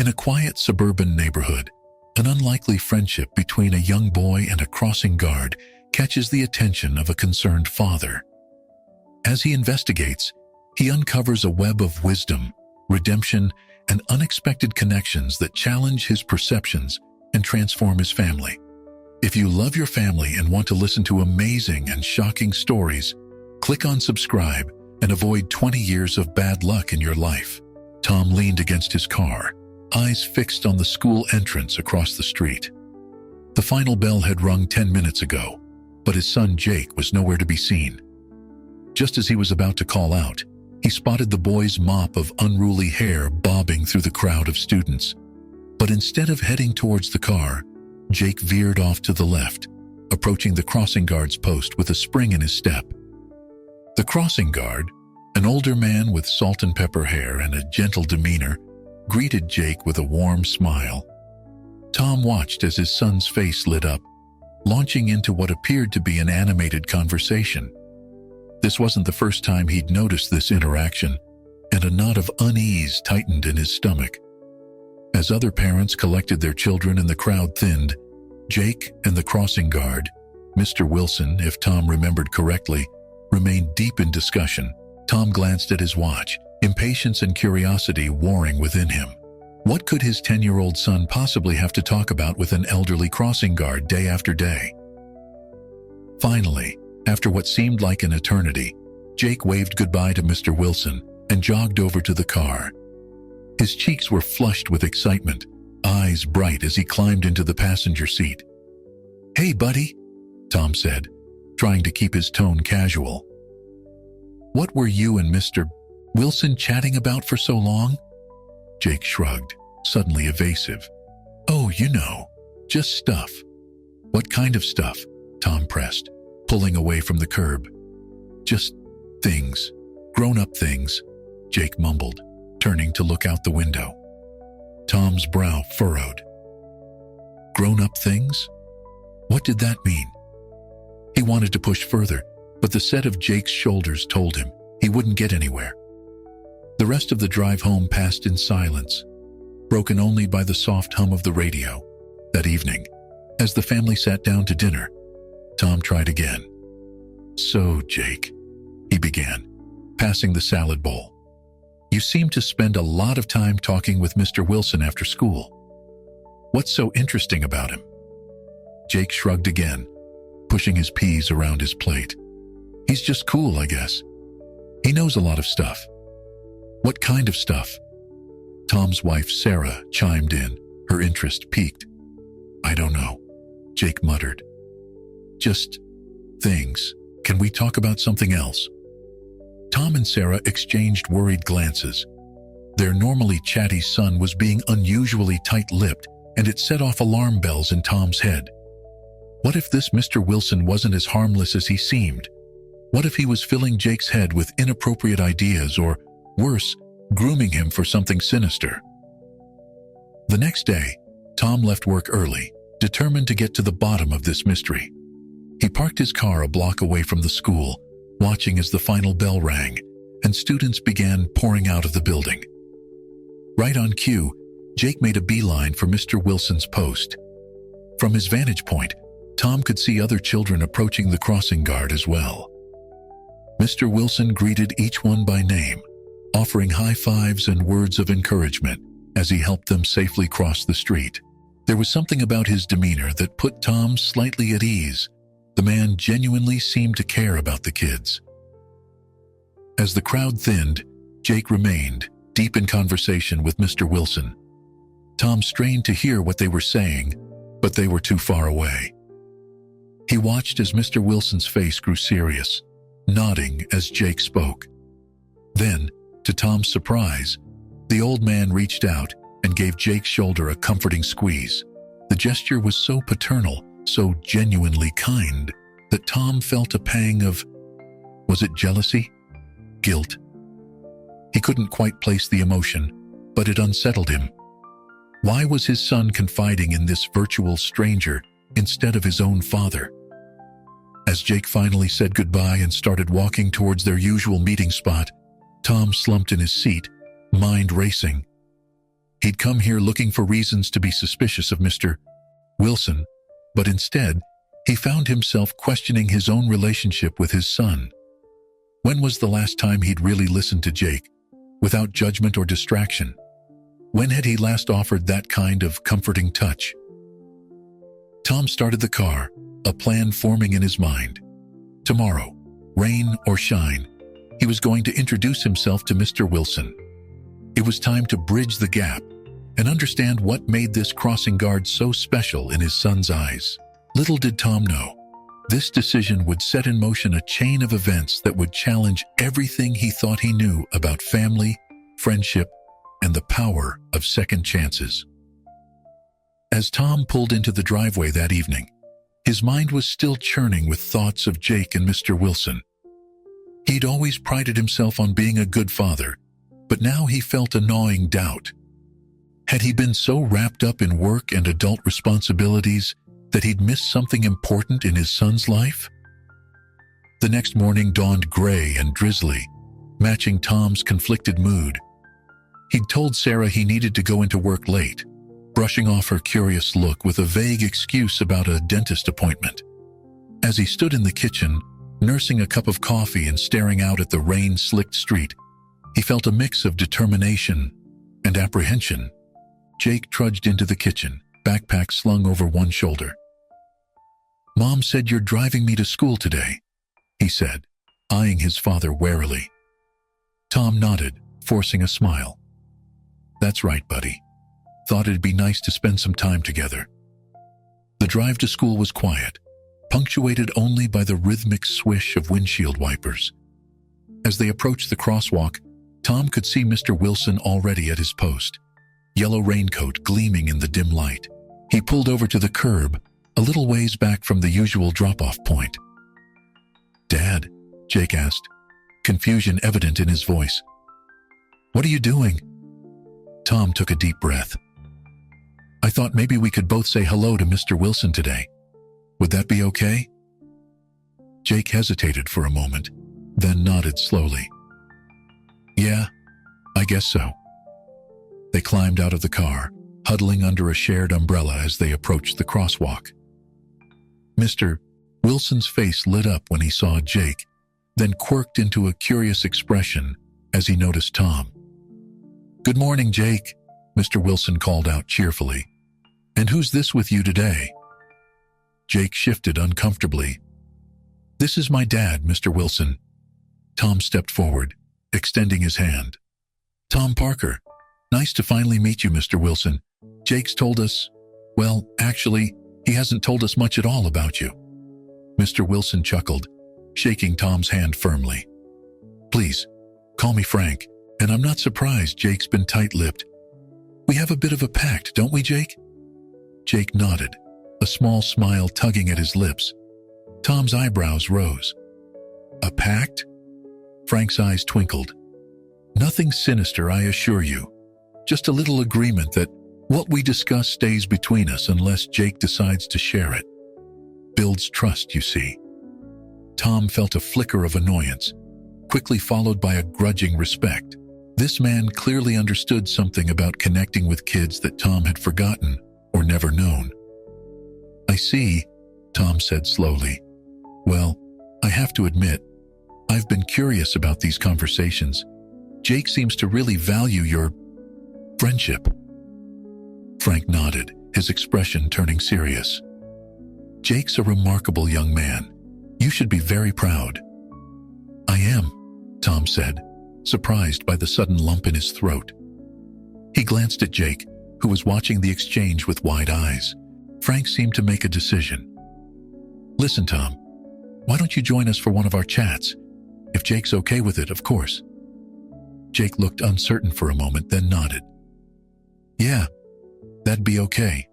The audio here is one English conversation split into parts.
In a quiet suburban neighborhood, an unlikely friendship between a young boy and a crossing guard catches the attention of a concerned father. As he investigates, he uncovers a web of wisdom, redemption, and unexpected connections that challenge his perceptions and transform his family. If you love your family and want to listen to amazing and shocking stories, click on subscribe and avoid 20 years of bad luck in your life. Tom leaned against his car, eyes fixed on the school entrance across the street. The final bell had rung 10 minutes ago, but his son Jake was nowhere to be seen. Just as he was about to call out, he spotted the boy's mop of unruly hair bobbing through the crowd of students. But instead of heading towards the car, Jake veered off to the left, approaching the crossing guard's post with a spring in his step. The crossing guard, an older man with salt and pepper hair and a gentle demeanor, greeted Jake with a warm smile. Tom watched as his son's face lit up, launching into what appeared to be an animated conversation. This wasn't the first time he'd noticed this interaction, and a knot of unease tightened in his stomach. As other parents collected their children and the crowd thinned, Jake and the crossing guard, Mr. Wilson, if Tom remembered correctly, remained deep in discussion. Tom glanced at his watch, impatience and curiosity warring within him. What could his 10-year-old son possibly have to talk about with an elderly crossing guard day after day? Finally, after what seemed like an eternity, Jake waved goodbye to Mr. Wilson and jogged over to the car. His cheeks were flushed with excitement, eyes bright as he climbed into the passenger seat. "Hey, buddy," Tom said, trying to keep his tone casual. "What were you and Mr. Wilson chatting about for so long?" Jake shrugged, suddenly evasive. "Oh, you know, just stuff." "What kind of stuff?" Tom pressed, pulling away from the curb. "Just things, grown-up things," Jake mumbled, turning to look out the window. Tom's brow furrowed. Grown-up things? What did that mean? He wanted to push further, but the set of Jake's shoulders told him he wouldn't get anywhere. The rest of the drive home passed in silence, broken only by the soft hum of the radio. That evening, as the family sat down to dinner, Tom tried again. "So, Jake," he began, passing the salad bowl, "you seem to spend a lot of time talking with Mr. Wilson after school. What's so interesting about him?" Jake shrugged again, pushing his peas around his plate. "He's just cool, I guess. He knows a lot of stuff." "What kind of stuff?" Tom's wife, Sarah, chimed in, her interest piqued. "I don't know," Jake muttered. "Just things. Can we talk about something else?" Tom and Sarah exchanged worried glances. Their normally chatty son was being unusually tight-lipped, and it set off alarm bells in Tom's head. What if this Mr. Wilson wasn't as harmless as he seemed? What if he was filling Jake's head with inappropriate ideas or, worse, grooming him for something sinister? The next day, Tom left work early, determined to get to the bottom of this mystery. He parked his car a block away from the school, watching as the final bell rang, and students began pouring out of the building. Right on cue, Jake made a beeline for Mr. Wilson's post. From his vantage point, Tom could see other children approaching the crossing guard as well. Mr. Wilson greeted each one by name, offering high fives and words of encouragement as he helped them safely cross the street. There was something about his demeanor that put Tom slightly at ease. The man genuinely seemed to care about the kids. As the crowd thinned, Jake remained, deep in conversation with Mr. Wilson. Tom strained to hear what they were saying, but they were too far away. He watched as Mr. Wilson's face grew serious, nodding as Jake spoke. Then, to Tom's surprise, the old man reached out and gave Jake's shoulder a comforting squeeze. The gesture was so paternal, so genuinely kind, that Tom felt a pang of, was it jealousy? Guilt? He couldn't quite place the emotion, but it unsettled him. Why was his son confiding in this virtual stranger instead of his own father? As Jake finally said goodbye and started walking towards their usual meeting spot, Tom slumped in his seat, mind racing. He'd come here looking for reasons to be suspicious of Mr. Wilson, but instead, he found himself questioning his own relationship with his son. When was the last time he'd really listened to Jake, without judgment or distraction? When had he last offered that kind of comforting touch? Tom started the car, a plan forming in his mind. Tomorrow, rain or shine, he was going to introduce himself to Mr. Wilson. It was time to bridge the gap and understand what made this crossing guard so special in his son's eyes. Little did Tom know, this decision would set in motion a chain of events that would challenge everything he thought he knew about family, friendship, and the power of second chances. As Tom pulled into the driveway that evening, his mind was still churning with thoughts of Jake and Mr. Wilson. He'd always prided himself on being a good father, but now he felt a gnawing doubt. Had he been so wrapped up in work and adult responsibilities that he'd missed something important in his son's life? The next morning dawned gray and drizzly, matching Tom's conflicted mood. He'd told Sarah he needed to go into work late, brushing off her curious look with a vague excuse about a dentist appointment. As he stood in the kitchen, nursing a cup of coffee and staring out at the rain-slicked street, he felt a mix of determination and apprehension. Jake trudged into the kitchen, backpack slung over one shoulder. "Mom said you're driving me to school today," he said, eyeing his father warily. Tom nodded, forcing a smile. "That's right, buddy. Thought it'd be nice to spend some time together." The drive to school was quiet, punctuated only by the rhythmic swish of windshield wipers. As they approached the crosswalk, Tom could see Mr. Wilson already at his post, yellow raincoat gleaming in the dim light. He pulled over to the curb, a little ways back from the usual drop-off point. "Dad?" Jake asked, confusion evident in his voice. "What are you doing?" Tom took a deep breath. "I thought maybe we could both say hello to Mr. Wilson today. Would that be okay?" Jake hesitated for a moment, then nodded slowly. "Yeah, I guess so." They climbed out of the car, huddling under a shared umbrella as they approached the crosswalk. Mr. Wilson's face lit up when he saw Jake, then quirked into a curious expression as he noticed Tom. "Good morning, Jake," Mr. Wilson called out cheerfully. "And who's this with you today?" Jake shifted uncomfortably. "This is my dad, Mr. Wilson." Tom stepped forward, extending his hand. "Tom Parker. Nice to finally meet you, Mr. Wilson. Jake's told us, well, actually, he hasn't told us much at all about you." Mr. Wilson chuckled, shaking Tom's hand firmly. "Please, call me Frank, and I'm not surprised Jake's been tight-lipped. We have a bit of a pact, don't we, Jake?" Jake nodded, a small smile tugging at his lips. Tom's eyebrows rose. "A pact?" Frank's eyes twinkled. "Nothing sinister, I assure you. Just a little agreement that what we discuss stays between us unless Jake decides to share it. Builds trust, you see." Tom felt a flicker of annoyance, quickly followed by a grudging respect. This man clearly understood something about connecting with kids that Tom had forgotten or never known. "I see," Tom said slowly. "Well, I have to admit, I've been curious about these conversations. Jake seems to really value your friendship." Frank nodded, his expression turning serious. "Jake's a remarkable young man. You should be very proud." "I am," Tom said, surprised by the sudden lump in his throat. He glanced at Jake, who was watching the exchange with wide eyes. Frank seemed to make a decision. "Listen, Tom, why don't you join us for one of our chats? If Jake's okay with it, of course." Jake looked uncertain for a moment, then nodded. "Yeah, that'd be okay."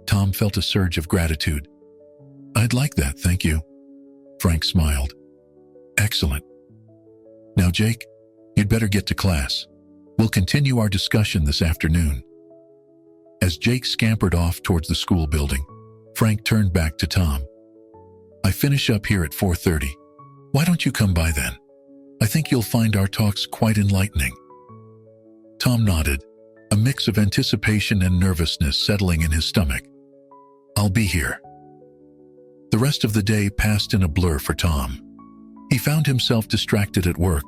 Tom felt a surge of gratitude. "I'd like that, thank you." Frank smiled. "Excellent. Now, Jake, you'd better get to class. We'll continue our discussion this afternoon." As Jake scampered off towards the school building, Frank turned back to Tom. "I finish up here at 4:30. Why don't you come by then? I think you'll find our talks quite enlightening." Tom nodded, a mix of anticipation and nervousness settling in his stomach. "I'll be here." The rest of the day passed in a blur for Tom. He found himself distracted at work,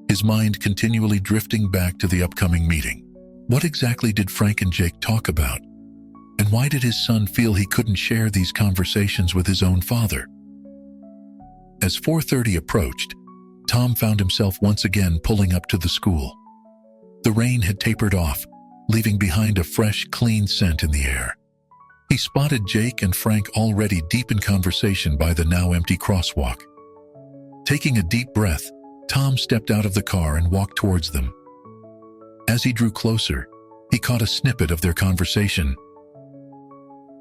his mind continually drifting back to the upcoming meeting. What exactly did Frank and Jake talk about? And why did his son feel he couldn't share these conversations with his own father? As 4:30 approached, Tom found himself once again pulling up to the school. The rain had tapered off, leaving behind a fresh, clean scent in the air. He spotted Jake and Frank already deep in conversation by the now empty crosswalk. Taking a deep breath, Tom stepped out of the car and walked towards them. As he drew closer, he caught a snippet of their conversation.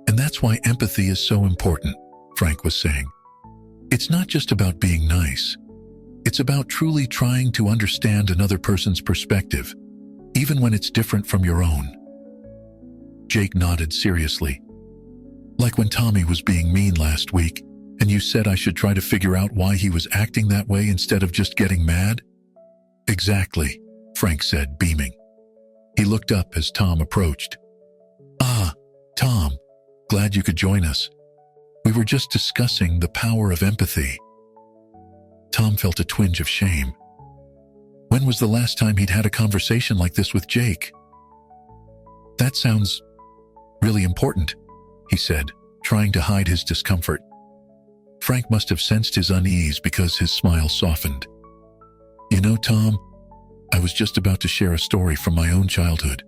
"And that's why empathy is so important," Frank was saying. "It's not just about being nice. It's about truly trying to understand another person's perspective, even when it's different from your own." Jake nodded seriously. "Like when Tommy was being mean last week, and you said I should try to figure out why he was acting that way instead of just getting mad?" "Exactly," Frank said, beaming. He looked up as Tom approached. "Ah, Tom, glad you could join us. We were just discussing the power of empathy." Tom felt a twinge of shame. When was the last time he'd had a conversation like this with Jake? "That sounds really important," he said, trying to hide his discomfort. Frank must have sensed his unease because his smile softened. "You know, Tom, I was just about to share a story from my own childhood.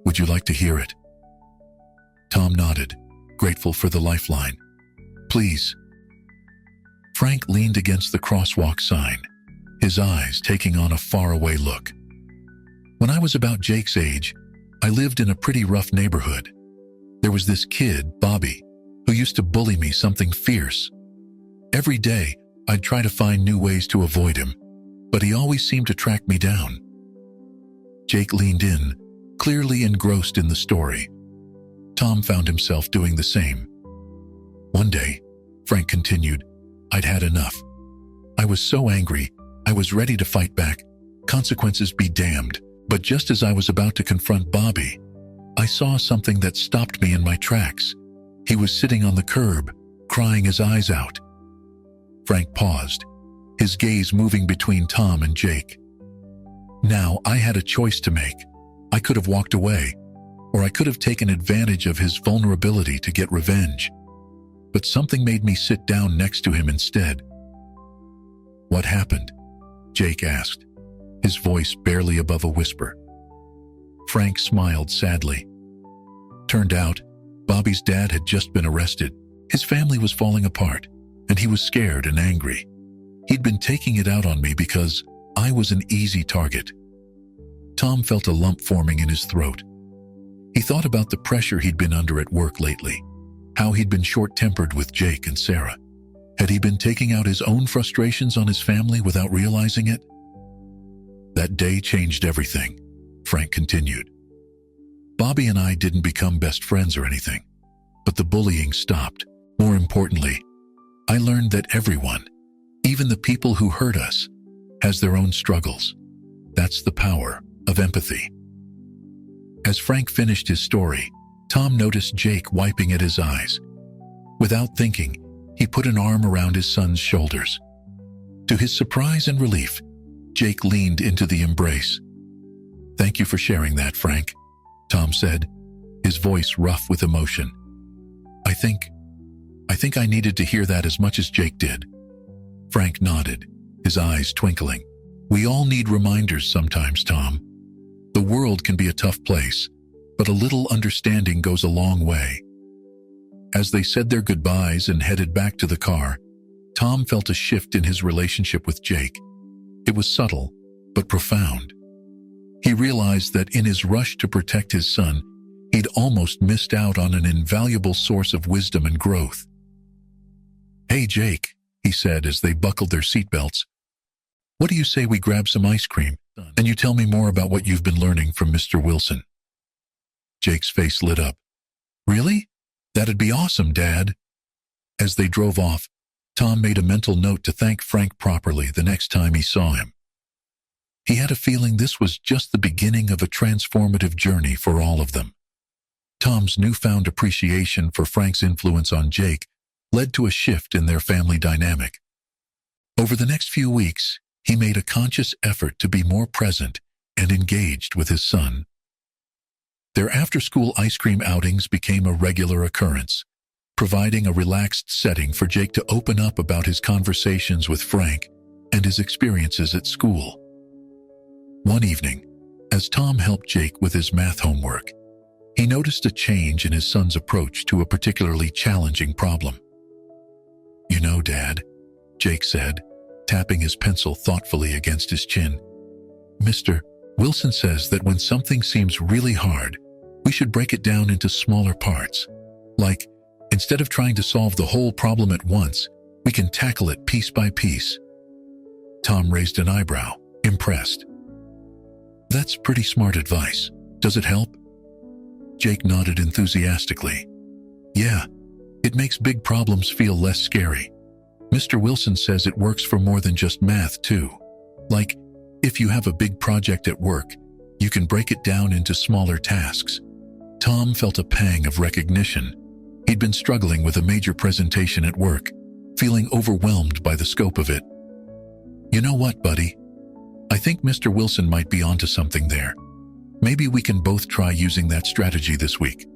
Would you like to hear it?" Tom nodded, grateful for the lifeline. "Please." Frank leaned against the crosswalk sign, his eyes taking on a faraway look. "When I was about Jake's age, I lived in a pretty rough neighborhood. There was this kid, Bobby, who used to bully me something fierce. Every day, I'd try to find new ways to avoid him, but he always seemed to track me down." Jake leaned in, clearly engrossed in the story. Tom found himself doing the same. "One day," Frank continued, "I'd had enough. I was so angry, I was ready to fight back, consequences be damned, but just as I was about to confront Bobby, I saw something that stopped me in my tracks. He was sitting on the curb, crying his eyes out." Frank paused, his gaze moving between Tom and Jake. "Now, I had a choice to make. I could have walked away, or I could have taken advantage of his vulnerability to get revenge. But something made me sit down next to him instead." "What happened?" Jake asked, his voice barely above a whisper. Frank smiled sadly. "Turned out, Bobby's dad had just been arrested. His family was falling apart, and he was scared and angry. He'd been taking it out on me because I was an easy target." Tom felt a lump forming in his throat. He thought about the pressure he'd been under at work lately, how he'd been short-tempered with Jake and Sarah. Had he been taking out his own frustrations on his family without realizing it? "That day changed everything," Frank continued. "Bobby and I didn't become best friends or anything, but the bullying stopped. More importantly, I learned that everyone, even the people who hurt us, has their own struggles. That's the power of empathy." As Frank finished his story, Tom noticed Jake wiping at his eyes. Without thinking, he put an arm around his son's shoulders. To his surprise and relief, Jake leaned into the embrace. "Thank you for sharing that, Frank," Tom said, his voice rough with emotion. I think I needed to hear that as much as Jake did." Frank nodded, his eyes twinkling. "We all need reminders sometimes, Tom. The world can be a tough place, but a little understanding goes a long way." As they said their goodbyes and headed back to the car, Tom felt a shift in his relationship with Jake. It was subtle, but profound. He realized that in his rush to protect his son, he'd almost missed out on an invaluable source of wisdom and growth. "Hey, Jake," he said as they buckled their seatbelts. "What do you say we grab some ice cream, and you tell me more about what you've been learning from Mr. Wilson?" Jake's face lit up. "Really? That'd be awesome, Dad." As they drove off, Tom made a mental note to thank Frank properly the next time he saw him. He had a feeling this was just the beginning of a transformative journey for all of them. Tom's newfound appreciation for Frank's influence on Jake led to a shift in their family dynamic. Over the next few weeks, he made a conscious effort to be more present and engaged with his son. Their after-school ice cream outings became a regular occurrence, providing a relaxed setting for Jake to open up about his conversations with Frank and his experiences at school. One evening, as Tom helped Jake with his math homework, he noticed a change in his son's approach to a particularly challenging problem. "You know, Dad," Jake said, tapping his pencil thoughtfully against his chin, "Mr. Wilson says that when something seems really hard, we should break it down into smaller parts. Like, instead of trying to solve the whole problem at once, we can tackle it piece by piece." Tom raised an eyebrow, impressed. "That's pretty smart advice. Does it help?" Jake nodded enthusiastically. "Yeah, it makes big problems feel less scary. Mr. Wilson says it works for more than just math, too. Like, if you have a big project at work, you can break it down into smaller tasks." Tom felt a pang of recognition. He'd been struggling with a major presentation at work, feeling overwhelmed by the scope of it. "You know what, buddy? I think Mr. Wilson might be onto something there. Maybe we can both try using that strategy this week."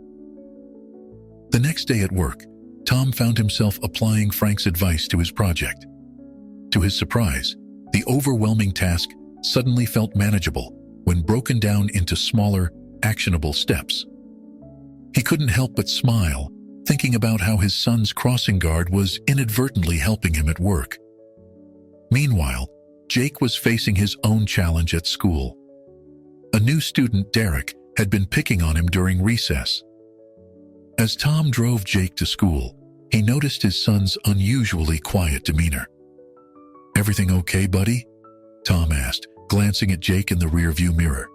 The next day at work, Tom found himself applying Frank's advice to his project. To his surprise, the overwhelming task suddenly felt manageable when broken down into smaller, actionable steps. He couldn't help but smile, thinking about how his son's crossing guard was inadvertently helping him at work. Meanwhile, Jake was facing his own challenge at school. A new student, Derek, had been picking on him during recess. As Tom drove Jake to school, he noticed his son's unusually quiet demeanor. "Everything okay, buddy?" Tom asked, glancing at Jake in the rearview mirror.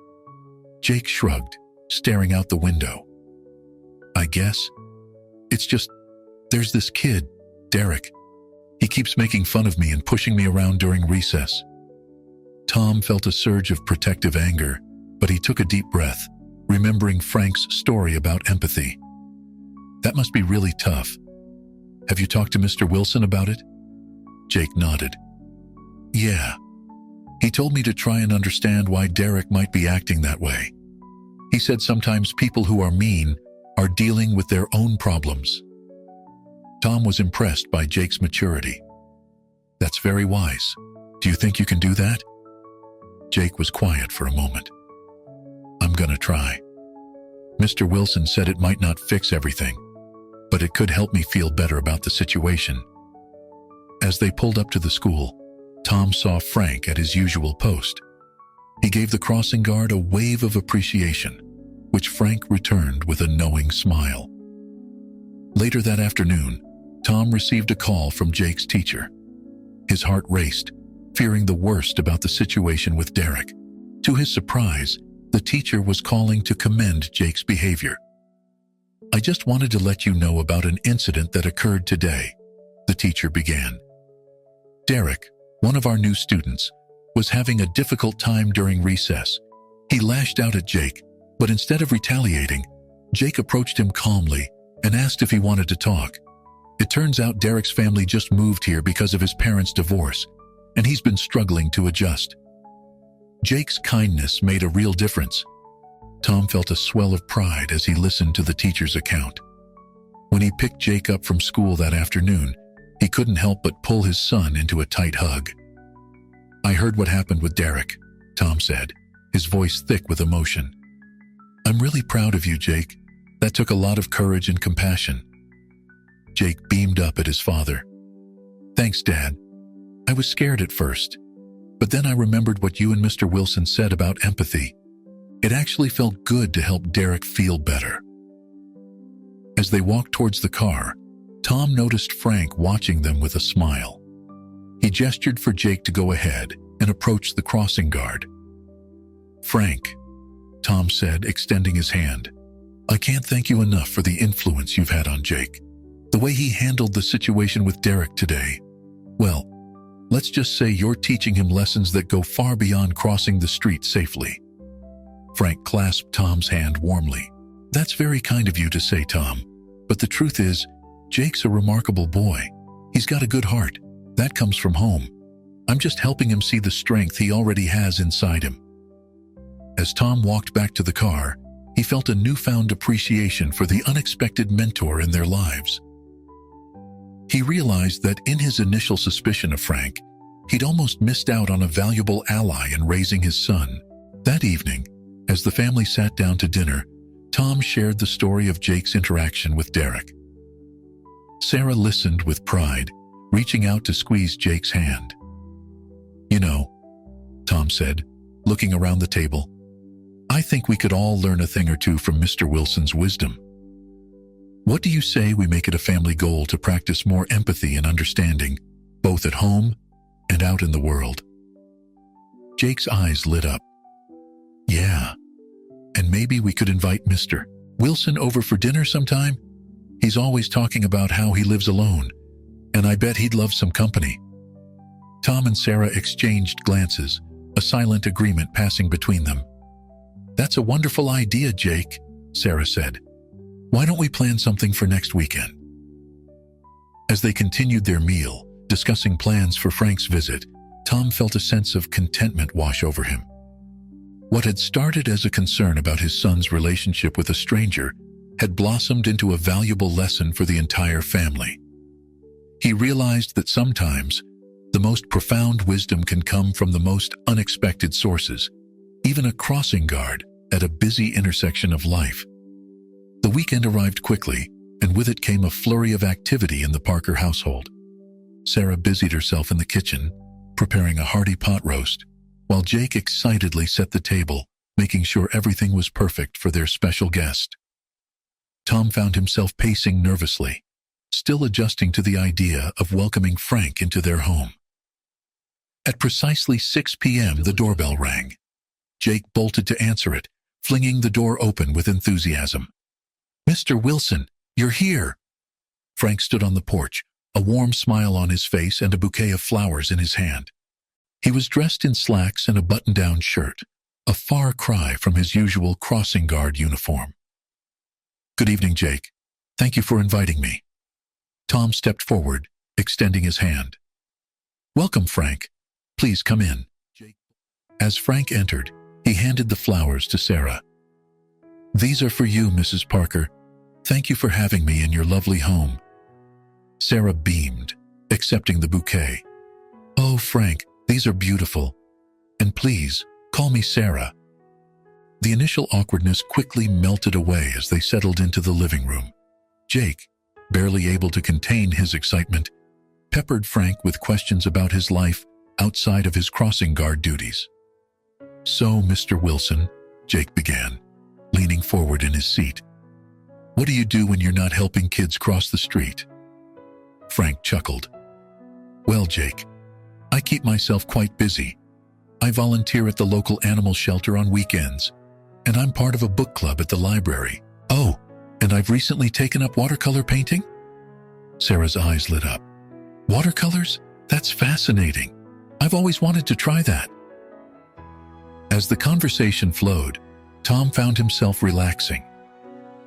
Jake shrugged, staring out the window. "I guess. It's just, there's this kid, Derek. He keeps making fun of me and pushing me around during recess." Tom felt a surge of protective anger, but he took a deep breath, remembering Frank's story about empathy. "That must be really tough. Have you talked to Mr. Wilson about it?" Jake nodded. "Yeah. He told me to try and understand why Derek might be acting that way. He said sometimes people who are mean are dealing with their own problems." Tom was impressed by Jake's maturity. "That's very wise. Do you think you can do that?" Jake was quiet for a moment. "I'm gonna try. Mr. Wilson said it might not fix everything, but it could help me feel better about the situation." As they pulled up to the school, Tom saw Frank at his usual post. He gave the crossing guard a wave of appreciation, which Frank returned with a knowing smile. Later that afternoon, Tom received a call from Jake's teacher. His heart raced, fearing the worst about the situation with Derek. To his surprise, the teacher was calling to commend Jake's behavior. "I just wanted to let you know about an incident that occurred today," the teacher began. "Derek, one of our new students, was having a difficult time during recess. He lashed out at Jake, but instead of retaliating, Jake approached him calmly and asked if he wanted to talk. It turns out Derek's family just moved here because of his parents' divorce, and he's been struggling to adjust." Jake's kindness made a real difference. Tom felt a swell of pride as he listened to the teacher's account. When he picked Jake up from school that afternoon, he couldn't help but pull his son into a tight hug. "I heard what happened with Derek," Tom said, his voice thick with emotion. "I'm really proud of you, Jake. That took a lot of courage and compassion." Jake beamed up at his father. "Thanks, Dad. I was scared at first, but then I remembered what you and Mr. Wilson said about empathy. It actually felt good to help Derek feel better." As they walked towards the car, Tom noticed Frank watching them with a smile. He gestured for Jake to go ahead and approach the crossing guard. "Frank," Tom said, extending his hand, "I can't thank you enough for the influence you've had on Jake. The way he handled the situation with Derek today, well, Let's just say you're teaching him lessons that go far beyond crossing the street safely." Frank clasped Tom's hand warmly. "That's very kind of you to say, Tom. But the truth is, Jake's a remarkable boy. He's got a good heart. That comes from home. I'm just helping him see the strength he already has inside him." As Tom walked back to the car, he felt a newfound appreciation for the unexpected mentor in their lives. He realized that in his initial suspicion of Frank, he'd almost missed out on a valuable ally in raising his son. That evening, as the family sat down to dinner, Tom shared the story of Jake's interaction with Derek. Sarah listened with pride, reaching out to squeeze Jake's hand. "You know," Tom said, looking around the table, "I think we could all learn a thing or two from Mr. Wilson's wisdom. What do you say we make it a family goal to practice more empathy and understanding, both at home and out in the world?" Jake's eyes lit up. "Yeah, and maybe we could invite Mr. Wilson over for dinner sometime? He's always talking about how he lives alone, and I bet he'd love some company." Tom and Sarah exchanged glances, a silent agreement passing between them. "That's a wonderful idea, Jake," Sarah said. "Why don't we plan something for next weekend?" As they continued their meal, discussing plans for Frank's visit, Tom felt a sense of contentment wash over him. What had started as a concern about his son's relationship with a stranger had blossomed into a valuable lesson for the entire family. He realized that sometimes the most profound wisdom can come from the most unexpected sources, even a crossing guard at a busy intersection of life. The weekend arrived quickly, and with it came a flurry of activity in the Parker household. Sarah busied herself in the kitchen, preparing a hearty pot roast, while Jake excitedly set the table, making sure everything was perfect for their special guest. Tom found himself pacing nervously, still adjusting to the idea of welcoming Frank into their home. At precisely 6 p.m., the doorbell rang. Jake bolted to answer it, flinging the door open with enthusiasm. "Mr. Wilson, you're here!" Frank stood on the porch, a warm smile on his face and a bouquet of flowers in his hand. He was dressed in slacks and a button-down shirt, a far cry from his usual crossing guard uniform. "Good evening, Jake. Thank you for inviting me." Tom stepped forward, extending his hand. "Welcome, Frank. Please come in." As Frank entered, he handed the flowers to Sarah. "These are for you, Mrs. Parker. Thank you for having me in your lovely home." Sarah beamed, accepting the bouquet. "Oh, Frank, these are beautiful. And please, call me Sarah." The initial awkwardness quickly melted away as they settled into the living room. Jake, barely able to contain his excitement, peppered Frank with questions about his life outside of his crossing guard duties. "So, Mr. Wilson," Jake began, leaning forward in his seat, "what do you do when you're not helping kids cross the street?" Frank chuckled. "Well, Jake, I keep myself quite busy. I volunteer at the local animal shelter on weekends, and I'm part of a book club at the library. Oh, and I've recently taken up watercolor painting?" Sarah's eyes lit up. "Watercolors? That's fascinating. I've always wanted to try that." As the conversation flowed, Tom found himself relaxing.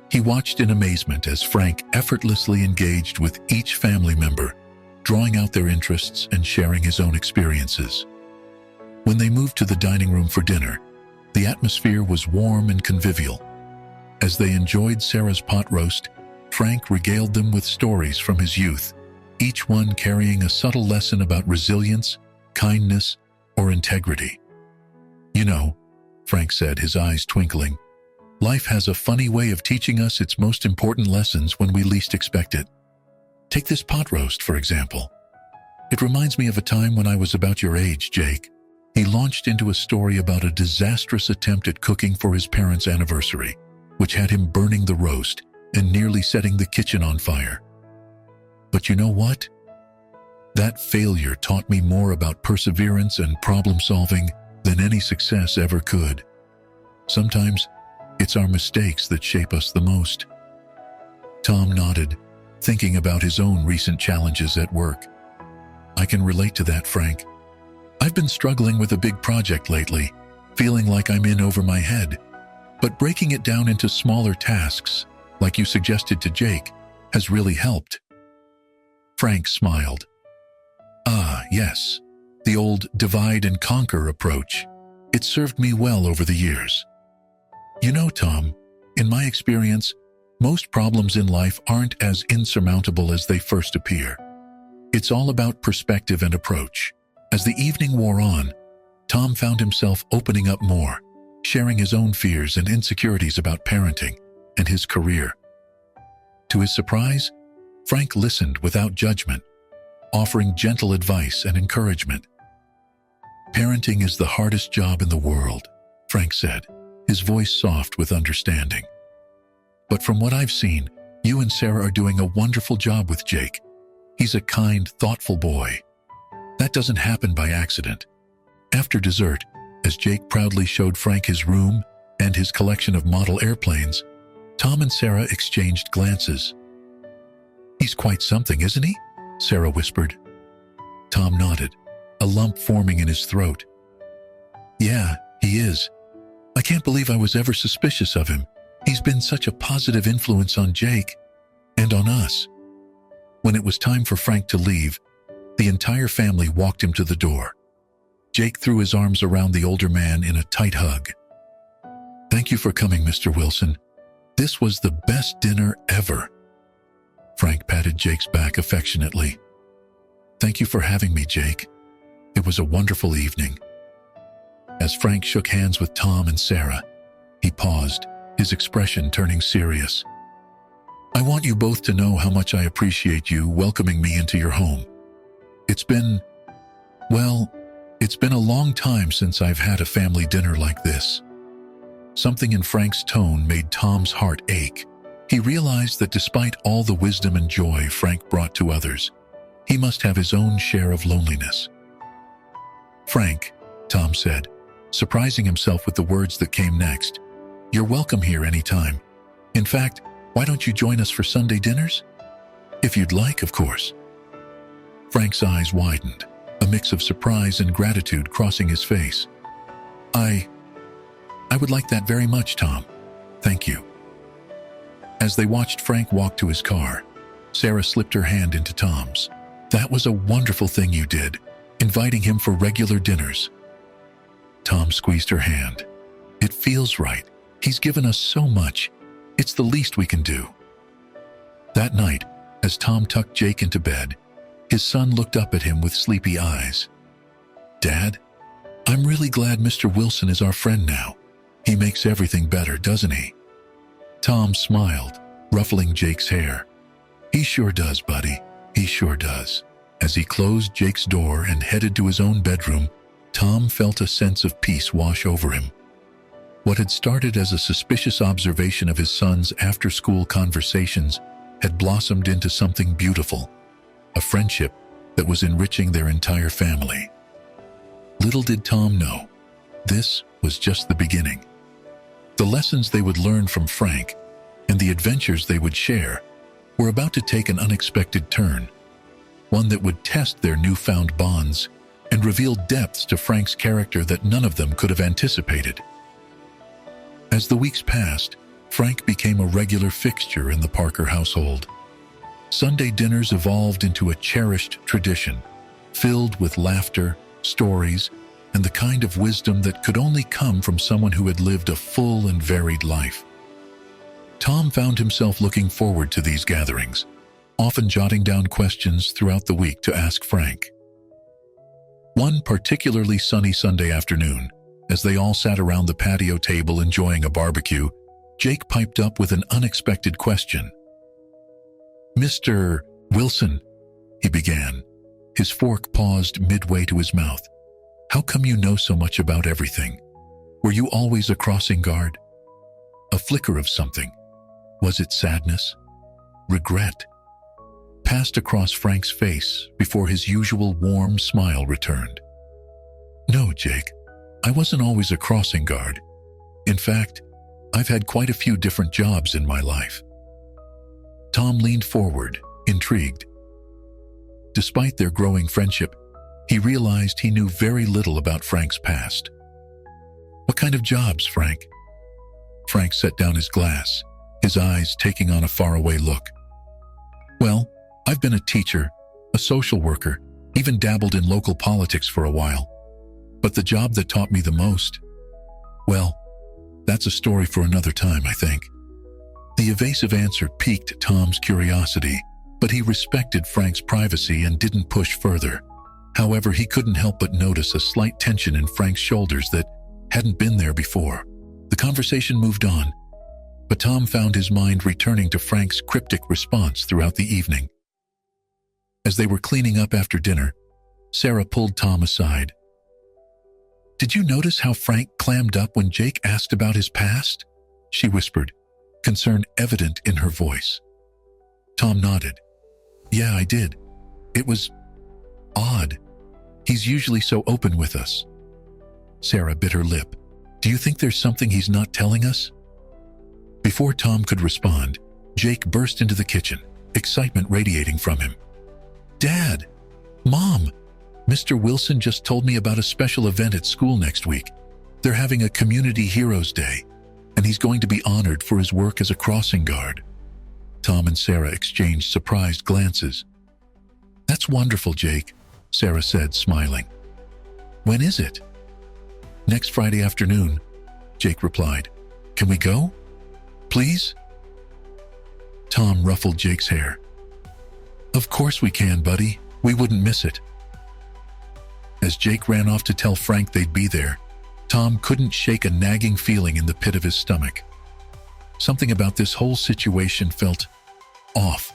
He watched in amazement as Frank effortlessly engaged with each family member, drawing out their interests and sharing his own experiences. When they moved to the dining room for dinner, the atmosphere was warm and convivial. As they enjoyed Sarah's pot roast, Frank regaled them with stories from his youth, each one carrying a subtle lesson about resilience, kindness, or integrity. "You know," Frank said, his eyes twinkling, "life has a funny way of teaching us its most important lessons when we least expect it. Take this pot roast, for example. It reminds me of a time when I was about your age, Jake." He launched into a story about a disastrous attempt at cooking for his parents' anniversary, which had him burning the roast and nearly setting the kitchen on fire. "But you know what? That failure taught me more about perseverance and problem-solving than any success ever could. Sometimes, it's our mistakes that shape us the most." Tom nodded, thinking about his own recent challenges at work. I can relate to that, Frank. I've been struggling with a big project lately, feeling like I'm in over my head. But breaking it down into smaller tasks, like you suggested to Jake, has really helped. Frank smiled. Ah, yes, the old divide and conquer approach. It served me well over the years. You know, Tom, in my experience, most problems in life aren't as insurmountable as they first appear. It's all about perspective and approach. As the evening wore on, Tom found himself opening up more, sharing his own fears and insecurities about parenting and his career. To his surprise, Frank listened without judgment, offering gentle advice and encouragement. Parenting is the hardest job in the world, Frank said, his voice soft with understanding. But from what I've seen, you and Sarah are doing a wonderful job with Jake. He's a kind, thoughtful boy. That doesn't happen by accident. After dessert, as Jake proudly showed Frank his room and his collection of model airplanes, Tom and Sarah exchanged glances. "He's quite something, isn't he?" Sarah whispered. Tom nodded, a lump forming in his throat. "Yeah, he is. I can't believe I was ever suspicious of him. He's been such a positive influence on Jake and on us." When it was time for Frank to leave, the entire family walked him to the door. Jake threw his arms around the older man in a tight hug. "Thank you for coming, Mr. Wilson. This was the best dinner ever." Frank patted Jake's back affectionately. "Thank you for having me, Jake. It was a wonderful evening." As Frank shook hands with Tom and Sarah, he paused, his expression turning serious. "I want you both to know how much I appreciate you welcoming me into your home. It's been a long time since I've had a family dinner like this." Something in Frank's tone made Tom's heart ache. He realized that despite all the wisdom and joy Frank brought to others, he must have his own share of loneliness. "Frank," Tom said, surprising himself with the words that came next, "you're welcome here anytime. In fact, why don't you join us for Sunday dinners? If you'd like, of course." Frank's eyes widened, a mix of surprise and gratitude crossing his face. I would like that very much, Tom. Thank you." As they watched Frank walk to his car, Sarah slipped her hand into Tom's. "That was a wonderful thing you did, inviting him for regular dinners." Tom squeezed her hand. "It feels right. He's given us so much. It's the least we can do." That night, as Tom tucked Jake into bed, his son looked up at him with sleepy eyes. "Dad, I'm really glad Mr. Wilson is our friend now. He makes everything better, doesn't he?" Tom smiled, ruffling Jake's hair. "He sure does, buddy. He sure does." As he closed Jake's door and headed to his own bedroom, Tom felt a sense of peace wash over him. What had started as a suspicious observation of his son's after-school conversations had blossomed into something beautiful, a friendship that was enriching their entire family. Little did Tom know, this was just the beginning. The lessons they would learn from Frank and the adventures they would share were about to take an unexpected turn, one that would test their newfound bonds and reveal depths to Frank's character that none of them could have anticipated. As the weeks passed, Frank became a regular fixture in the Parker household. Sunday dinners evolved into a cherished tradition, filled with laughter, stories, and the kind of wisdom that could only come from someone who had lived a full and varied life. Tom found himself looking forward to these gatherings, often jotting down questions throughout the week to ask Frank. One particularly sunny Sunday afternoon, as they all sat around the patio table enjoying a barbecue, Jake piped up with an unexpected question. "Mr. Wilson," he began. His fork paused midway to his mouth. "How come you know so much about everything? Were you always a crossing guard?" A flicker of something. Was it sadness? Regret? Passed across Frank's face before his usual warm smile returned. "No, Jake, I wasn't always a crossing guard. In fact, I've had quite a few different jobs in my life." Tom leaned forward, intrigued. despite their growing friendship, he realized he knew very little about Frank's past. "What kind of jobs, Frank?" Frank set down his glass, his eyes taking on a faraway look. "Well, I've been a teacher, a social worker, even dabbled in local politics for a while. But the job that taught me the most, well, that's a story for another time, I think." The evasive answer piqued Tom's curiosity, but he respected Frank's privacy and didn't push further. However, he couldn't help but notice a slight tension in Frank's shoulders that hadn't been there before. The conversation moved on, but Tom found his mind returning to Frank's cryptic response throughout the evening. As they were cleaning up after dinner, Sarah pulled Tom aside. "Did you notice how Frank clammed up when Jake asked about his past?" she whispered, concern evident in her voice. Tom nodded. "Yeah, I did. It was odd. He's usually so open with us." Sarah bit her lip. "Do you think there's something he's not telling us?" Before Tom could respond, Jake burst into the kitchen, excitement radiating from him. "Dad! Mom! Mr. Wilson just told me about a special event at school next week. They're having a Community Heroes Day, and he's going to be honored for his work as a crossing guard." Tom and Sarah exchanged surprised glances. "That's wonderful, Jake," Sarah said, smiling. "When is it?" "Next Friday afternoon," Jake replied. "Can we go? Please?" Tom ruffled Jake's hair. "Of course we can, buddy. We wouldn't miss it." As Jake ran off to tell Frank they'd be there, Tom couldn't shake a nagging feeling in the pit of his stomach. Something about this whole situation felt off.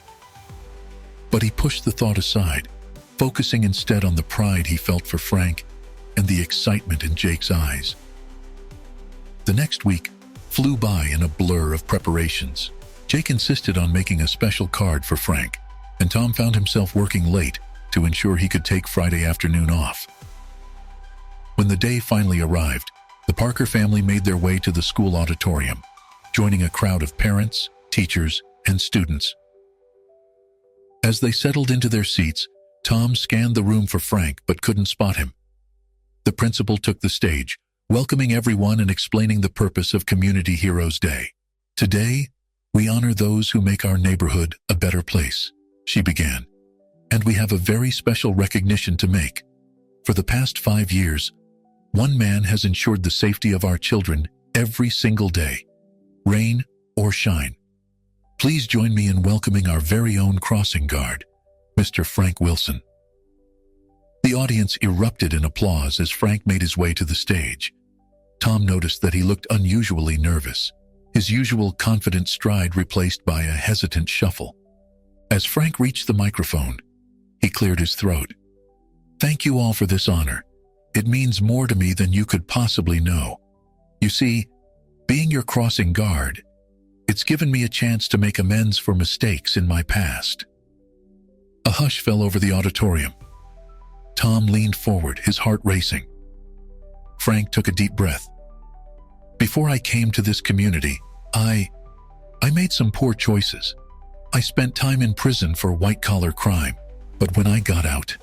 But he pushed the thought aside, focusing instead on the pride he felt for Frank and the excitement in Jake's eyes. The next week flew by in a blur of preparations. Jake insisted on making a special card for Frank, and Tom found himself working late to ensure he could take Friday afternoon off. When the day finally arrived, the Parker family made their way to the school auditorium, joining a crowd of parents, teachers, and students. As they settled into their seats, Tom scanned the room for Frank but couldn't spot him. The principal took the stage, welcoming everyone and explaining the purpose of Community Heroes Day. "Today, we honor those who make our neighborhood a better place," she began. "And we have a very special recognition to make. For the past 5 years, one man has ensured the safety of our children every single day, rain or shine. Please join me in welcoming our very own crossing guard, Mr. Frank Wilson." The audience erupted in applause as Frank made his way to the stage. Tom noticed that he looked unusually nervous, his usual confident stride replaced by a hesitant shuffle. As Frank reached the microphone, he cleared his throat. "Thank you all for this honor. It means more to me than you could possibly know. You see, being your crossing guard, it's given me a chance to make amends for mistakes in my past." A hush fell over the auditorium. Tom leaned forward, his heart racing. Frank took a deep breath. "Before I came to this community, I made some poor choices. I spent time in prison for white-collar crime, but when I got out,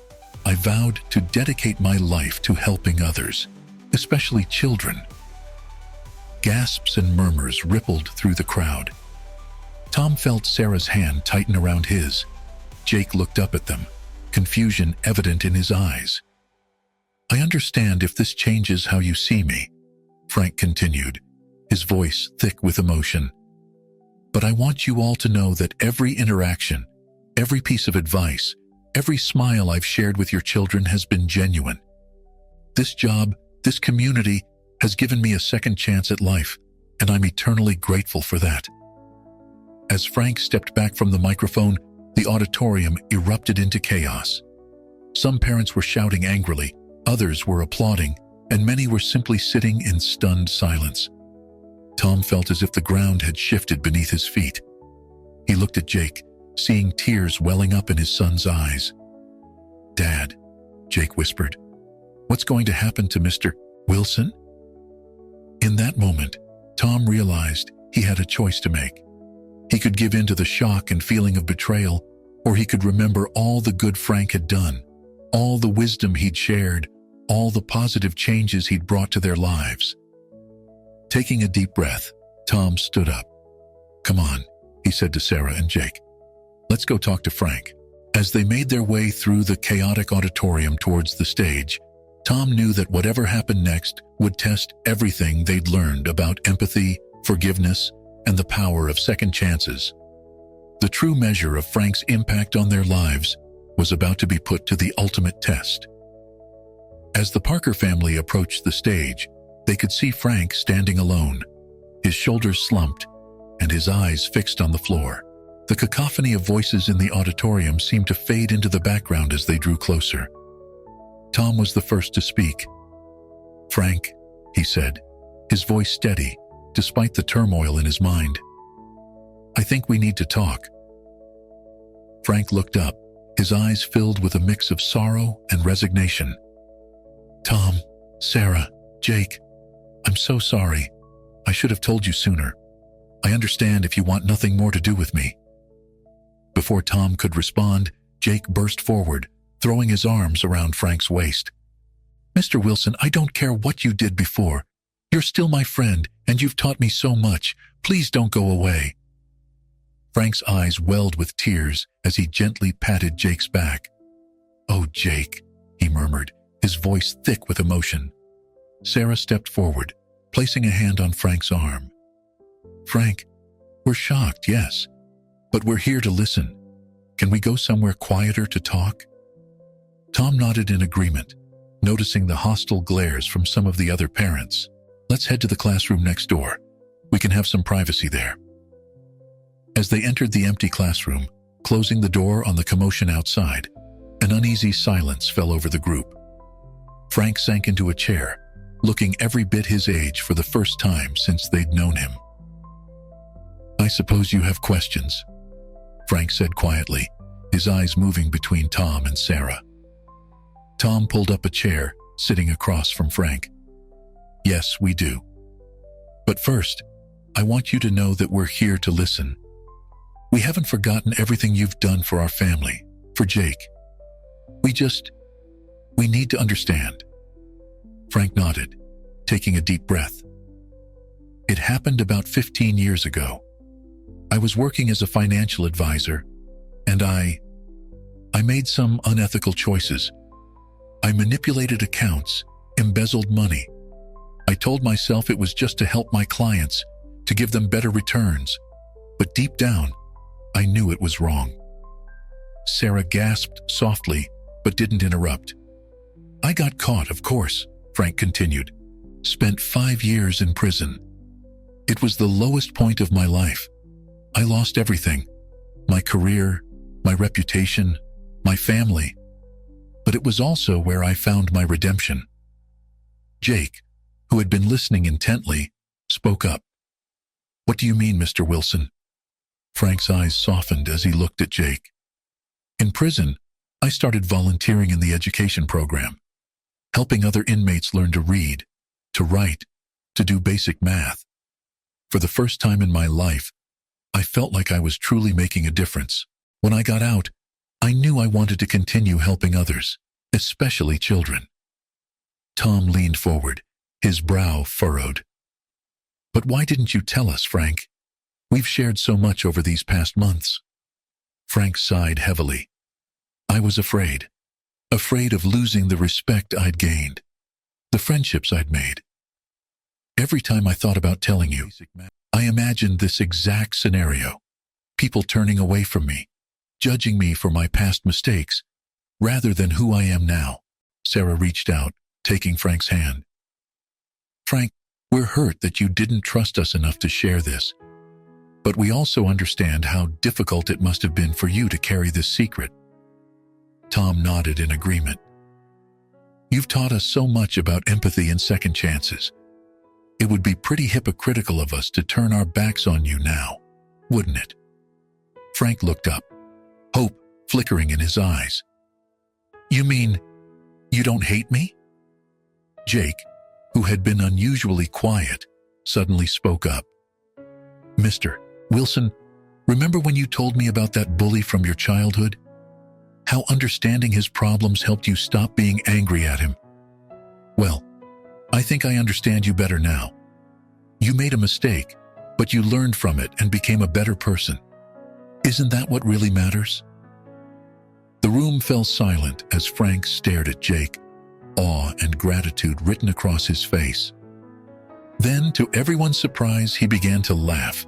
I vowed to dedicate my life to helping others, especially children." Gasps and murmurs rippled through the crowd. Tom felt Sarah's hand tighten around his. Jake looked up at them, confusion evident in his eyes. "I understand if this changes how you see me," Frank continued, his voice thick with emotion. "But I want you all to know that every interaction, every piece of advice, every smile I've shared with your children has been genuine. This job, this community, has given me a second chance at life, and I'm eternally grateful for that." As Frank stepped back from the microphone, the auditorium erupted into chaos. Some parents were shouting angrily, others were applauding, and many were simply sitting in stunned silence. Tom felt as if the ground had shifted beneath his feet. He looked at Jake, seeing tears welling up in his son's eyes. "Dad," Jake whispered, "what's going to happen to Mr. Wilson?" In that moment, Tom realized he had a choice to make. He could give in to the shock and feeling of betrayal, Or he could remember all the good Frank had done, all the wisdom he'd shared, all the positive changes he'd brought to their lives. Taking a deep breath, Tom stood up. "Come on," he said to Sarah and Jake. "Let's go talk to Frank." As they made their way through the chaotic auditorium towards the stage, Tom knew that whatever happened next would test everything they'd learned about empathy, forgiveness, and the power of second chances. The true measure of Frank's impact on their lives was about to be put to the ultimate test. As the Parker family approached the stage, they could see Frank standing alone, his shoulders slumped and his eyes fixed on the floor. The cacophony of voices in the auditorium seemed to fade into the background as they drew closer. Tom was the first to speak. "Frank," he said, his voice steady, despite the turmoil in his mind. "I think we need to talk." Frank looked up, his eyes filled with a mix of sorrow and resignation. "Tom, Sarah, Jake, I'm so sorry. I should have told you sooner. I understand if you want nothing more to do with me." Before Tom could respond, Jake burst forward, throwing his arms around Frank's waist. "Mr. Wilson, I don't care what you did before. You're still my friend, and you've taught me so much. Please don't go away." Frank's eyes welled with tears as he gently patted Jake's back. "Oh, Jake," he murmured, his voice thick with emotion. Sarah stepped forward, placing a hand on Frank's arm. "Frank, we're shocked, yes, but we're here to listen. Can we go somewhere quieter to talk?" Tom nodded in agreement, noticing the hostile glares from some of the other parents. "Let's head to the classroom next door. We can have some privacy there." As they entered the empty classroom, closing the door on the commotion outside, an uneasy silence fell over the group. Frank sank into a chair, looking every bit his age for the first time since they'd known him. "I suppose you have questions," Frank said quietly, his eyes moving between Tom and Sarah. Tom pulled up a chair, sitting across from Frank. "Yes, we do. But first, I want you to know that we're here to listen. We haven't forgotten everything you've done for our family, for Jake. We need to understand." Frank nodded, taking a deep breath. "It happened about 15 years ago. I was working as a financial advisor, and I made some unethical choices. I manipulated accounts, embezzled money. I told myself it was just to help my clients, to give them better returns. But deep down, I knew it was wrong." Sarah gasped softly, but didn't interrupt. "I got caught, of course," Frank continued. "Spent 5 years in prison. It was the lowest point of my life. I lost everything. My career, my reputation, my family. But it was also where I found my redemption." Jake, who had been listening intently, spoke up. "What do you mean, Mr. Wilson?" Frank's eyes softened as he looked at Jake. "In prison, I started volunteering in the education program, helping other inmates learn to read, to write, to do basic math. For the first time in my life, I felt like I was truly making a difference. When I got out, I knew I wanted to continue helping others, especially children." Tom leaned forward, his brow furrowed. "But why didn't you tell us, Frank? We've shared so much over these past months." Frank sighed heavily. "I was afraid of losing the respect I'd gained, the friendships I'd made. Every time I thought about telling you, I imagined this exact scenario, people turning away from me, judging me for my past mistakes, rather than who I am now." Sarah reached out, taking Frank's hand. "Frank, we're hurt that you didn't trust us enough to share this, but we also understand how difficult it must have been for you to carry this secret." Tom nodded in agreement. "You've taught us so much about empathy and second chances. It would be pretty hypocritical of us to turn our backs on you now, wouldn't it?" Frank looked up, hope flickering in his eyes. "You mean you don't hate me?" Jake, who had been unusually quiet, suddenly spoke up. "Mr. Wilson, Remember when you told me about that bully from your childhood? How understanding his problems helped you stop being angry at him. Well, I think I understand you better now. You made a mistake, but you learned from it and became a better person. Isn't that what really matters? The room fell silent as Frank stared at Jake, awe and gratitude written across his face. Then, to everyone's surprise, he began to laugh,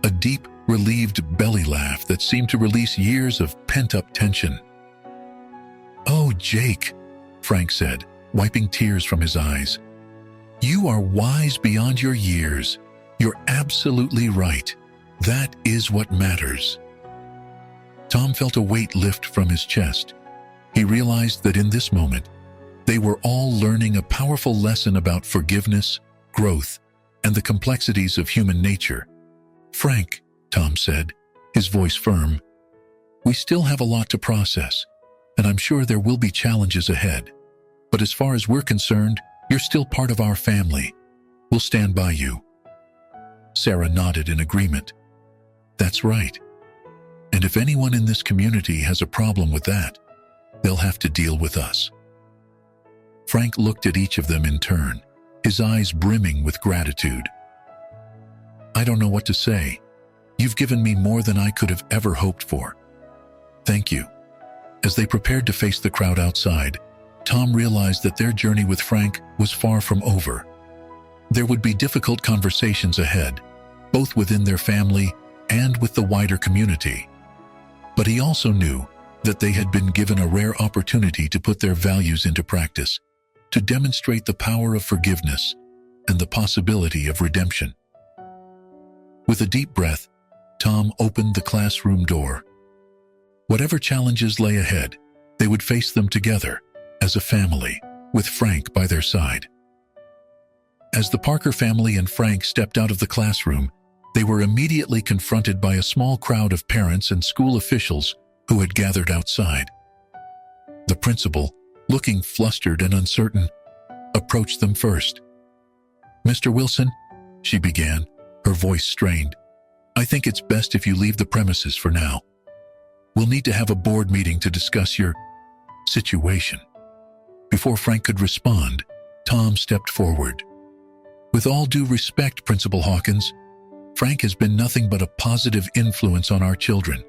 a deep, relieved belly laugh that seemed to release years of pent-up tension. "Oh, Jake," Frank said, wiping tears from his eyes. "You are wise beyond your years. You're absolutely right. That is what matters." Tom felt a weight lift from his chest. He realized that in this moment, they were all learning a powerful lesson about forgiveness, growth, and the complexities of human nature. "Frank," Tom said, his voice firm, "we still have a lot to process, and I'm sure there will be challenges ahead. But as far as we're concerned, you're still part of our family. We'll stand by you." Sarah nodded in agreement. "That's right. And if anyone in this community has a problem with that, they'll have to deal with us." Frank looked at each of them in turn, his eyes brimming with gratitude. "I don't know what to say. You've given me more than I could have ever hoped for. Thank you." As they prepared to face the crowd outside, Tom realized that their journey with Frank was far from over. There would be difficult conversations ahead, both within their family and with the wider community. But he also knew that they had been given a rare opportunity to put their values into practice, to demonstrate the power of forgiveness and the possibility of redemption. With a deep breath, Tom opened the classroom door. Whatever challenges lay ahead, they would face them together, as a family, with Frank by their side. As the Parker family and Frank stepped out of the classroom, they were immediately confronted by a small crowd of parents and school officials who had gathered outside. The principal, looking flustered and uncertain, approached them first. "Mr. Wilson," she began, her voice strained, "I think it's best if you leave the premises for now. We'll need to have a board meeting to discuss your situation." Before Frank could respond, Tom stepped forward. "With all due respect, Principal Hawkins, Frank has been nothing but a positive influence on our children.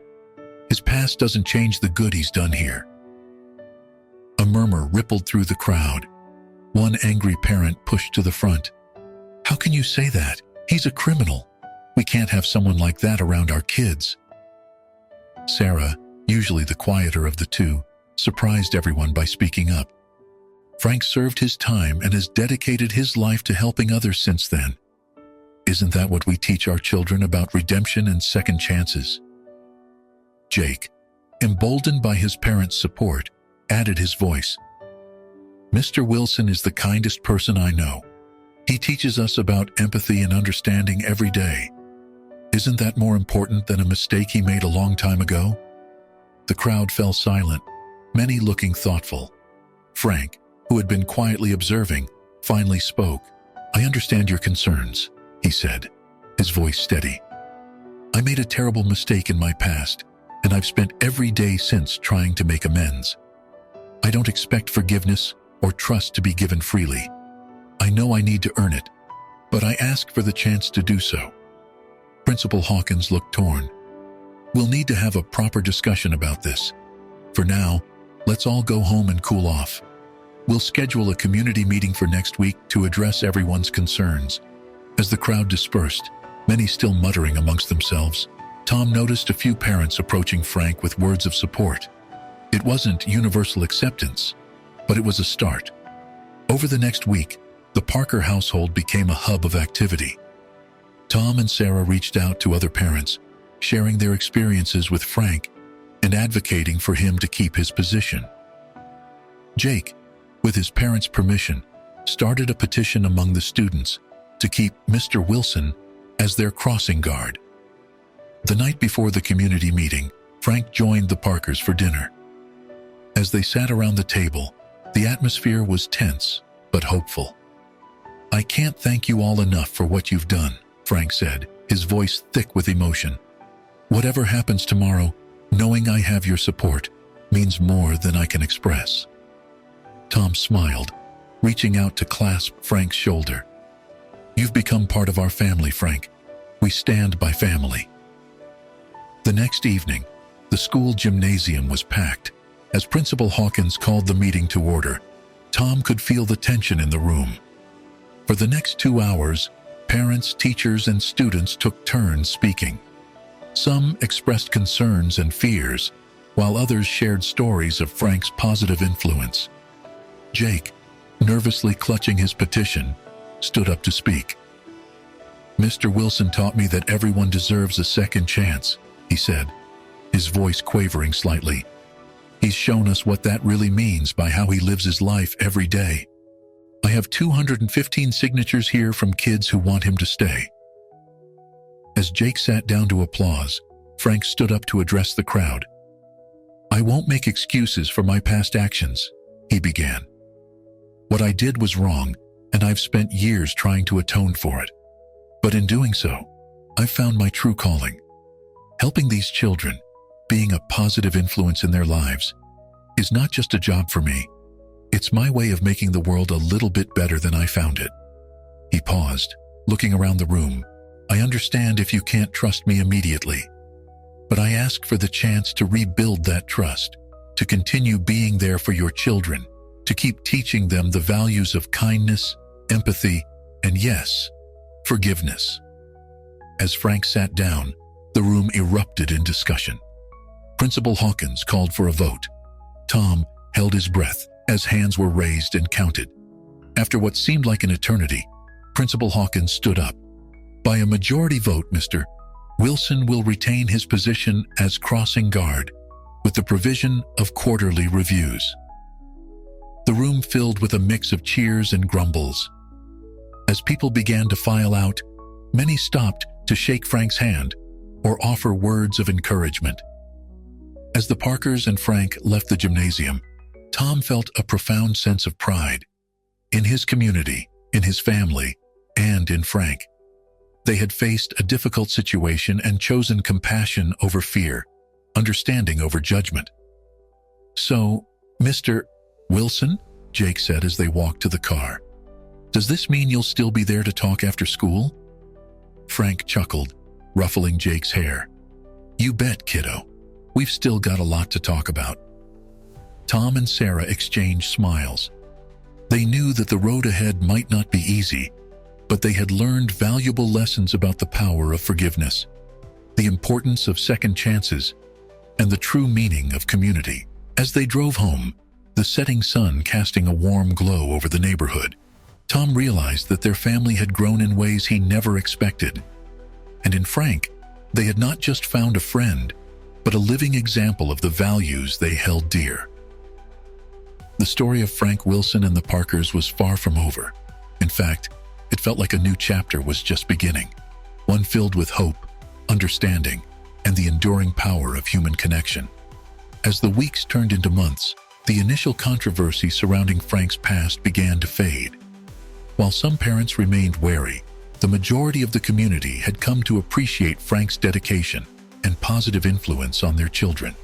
His past doesn't change the good he's done here." A murmur rippled through the crowd. One angry parent pushed to the front. "How can you say that? He's a criminal. We can't have someone like that around our kids." Sarah, usually the quieter of the two, surprised everyone by speaking up. "Frank served his time and has dedicated his life to helping others since then. Isn't that what we teach our children about redemption and second chances?" Jake, emboldened by his parents' support, added his voice. "Mr. Wilson is the kindest person I know. He teaches us about empathy and understanding every day. Isn't that more important than a mistake he made a long time ago?" The crowd fell silent, many looking thoughtful. Frank, who had been quietly observing, finally spoke. "I understand your concerns," he said, his voice steady. "I made a terrible mistake in my past, and I've spent every day since trying to make amends. I don't expect forgiveness or trust to be given freely. I know I need to earn it, but I ask for the chance to do so." Principal Hawkins looked torn. "We'll need to have a proper discussion about this. For now, let's all go home and cool off. We'll schedule a community meeting for next week to address everyone's concerns." As the crowd dispersed, many still muttering amongst themselves, Tom noticed a few parents approaching Frank with words of support. It wasn't universal acceptance, but it was a start. Over the next week, the Parker household became a hub of activity. Tom and Sarah reached out to other parents, sharing their experiences with Frank and advocating for him to keep his position. Jake, with his parents' permission, started a petition among the students to keep Mr. Wilson as their crossing guard. The night before the community meeting, Frank joined the Parkers for dinner. As they sat around the table, the atmosphere was tense but hopeful. "I can't thank you all enough for what you've done," Frank said, his voice thick with emotion. Whatever happens tomorrow, knowing I have your support means more than I can express." Tom smiled, reaching out to clasp Frank's shoulder. "You've become part of our family, Frank. We stand by family." The next evening, the school gymnasium was packed. As Principal Hawkins called the meeting to order, Tom could feel the tension in the room. For the next 2 hours, parents, teachers, and students took turns speaking. Some expressed concerns and fears, while others shared stories of Frank's positive influence. Jake, nervously clutching his petition, stood up to speak. "Mr. Wilson taught me that everyone deserves a second chance," he said, his voice quavering slightly. "He's shown us what that really means by how he lives his life every day. I have 215 signatures here from kids who want him to stay." As Jake sat down to applause, Frank stood up to address the crowd. "I won't make excuses for my past actions," he began. "What I did was wrong, and I've spent years trying to atone for it. But in doing so, I've found my true calling. Helping these children, being a positive influence in their lives, is not just a job for me. It's my way of making the world a little bit better than I found it." He paused, looking around the room. "I understand if you can't trust me immediately, but I ask for the chance to rebuild that trust, to continue being there for your children, to keep teaching them the values of kindness, empathy, and yes, forgiveness." As Frank sat down, the room erupted in discussion. Principal Hawkins called for a vote. Tom held his breath as hands were raised and counted. After what seemed like an eternity, Principal Hawkins stood up. "By a majority vote, Mr. Wilson will retain his position as crossing guard, with the provision of quarterly reviews." The room filled with a mix of cheers and grumbles. As people began to file out, many stopped to shake Frank's hand or offer words of encouragement. As the Parkers and Frank left the gymnasium, Tom felt a profound sense of pride in his community, in his family, and in Frank. They had faced a difficult situation and chosen compassion over fear, understanding over judgment. "So, Mr. Wilson," Jake said as they walked to the car, "does this mean you'll still be there to talk after school?" Frank chuckled, ruffling Jake's hair. "You bet, kiddo. We've still got a lot to talk about." Tom and Sarah exchanged smiles. They knew that the road ahead might not be easy, but they had learned valuable lessons about the power of forgiveness, the importance of second chances, and the true meaning of community. As they drove home, the setting sun casting a warm glow over the neighborhood, Tom realized that their family had grown in ways he never expected. And in Frank, they had not just found a friend, but a living example of the values they held dear. The story of Frank Wilson and the Parkers was far from over. In fact, it felt like a new chapter was just beginning, one filled with hope, understanding, and the enduring power of human connection. As the weeks turned into months, the initial controversy surrounding Frank's past began to fade. While some parents remained wary, the majority of the community had come to appreciate Frank's dedication and positive influence on their children.